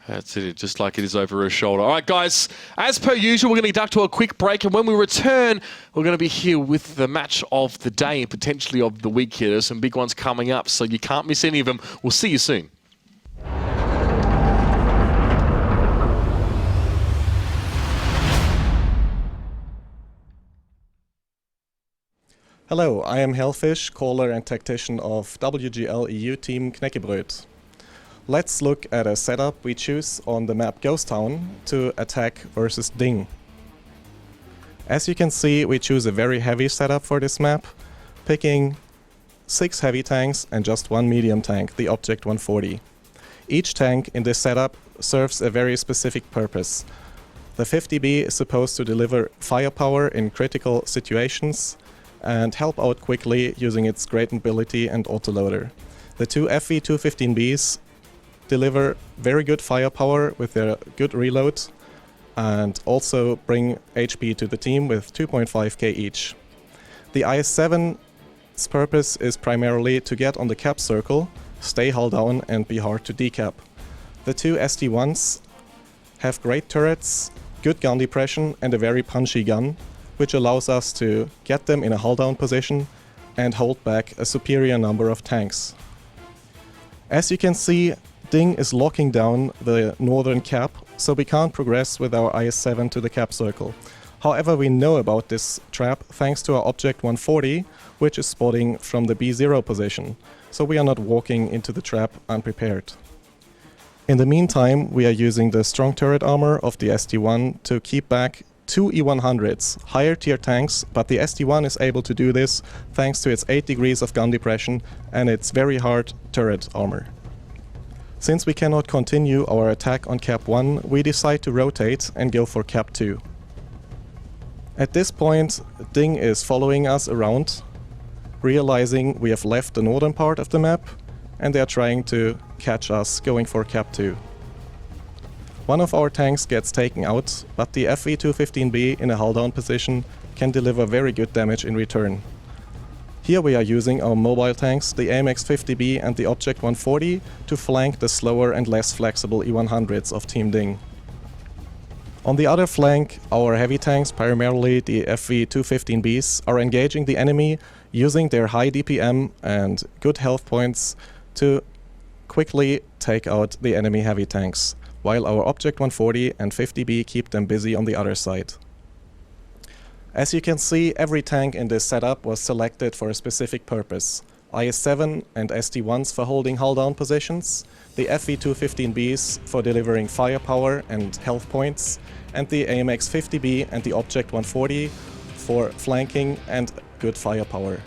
That's it, just like it is over his shoulder. All right, guys, as per usual, we're going to duck to a quick break, and when we return, we're going to be here with the match of the day and potentially of the week here. There's some big ones coming up, so you can't miss any of them. We'll see you soon. Hello, I am Hellfish, caller and tactician of WGLEU team Knäckebröt. Let's look at a setup we choose on the map Ghost Town to attack versus Ding. As you can see, we choose a very heavy setup for this map, picking 6 heavy tanks and just 1 medium tank, the Object 140. Each tank in this setup serves a very specific purpose. The 50B is supposed to deliver firepower in critical situations and help out quickly using its great mobility and autoloader. The 2 FV215Bs deliver very good firepower with their good reload and also bring HP to the team with 2.5k each. The IS-7's purpose is primarily to get on the cap circle, stay hull down and be hard to decap. The 2 SD-1s have great turrets good gun depression and a very punchy gun, which allows us to get them in a hull-down position and hold back a superior number of tanks. As you can see, Ding is locking down the northern cap, so we can't progress with our IS-7 to the cap circle. However, we know about this trap thanks to our Object 140, which is spotting from the B0 position, so we are not walking into the trap unprepared. In the meantime, we are using the strong turret armor of the SD-1 to keep back 2 E100s, higher tier tanks, but the SD-1 is able to do this thanks to its 8 degrees of gun depression and its very hard turret armor. Since we cannot continue our attack on Cap 1, we decide to rotate and go for Cap 2. At this point, Ding is following us around, realizing we have left the northern part of the map, and they are trying to catch us going for Cap 2. One of our tanks gets taken out, but the FV215B in a hull-down position can deliver very good damage in return. Here we are using our mobile tanks, the AMX-50B and the Object 140, to flank the slower and less flexible E100s of Team Ding. On the other flank, our heavy tanks, primarily the FV215Bs, are engaging the enemy using their high DPM and good health points to quickly take out the enemy heavy tanks, while our Object 140 and 50B keep them busy on the other side. As you can see, every tank in this setup was selected for a specific purpose. IS-7 and SD-1s for holding hull-down positions, the FV215Bs for delivering firepower and health points, and the AMX-50B and the Object 140 for flanking and good firepower.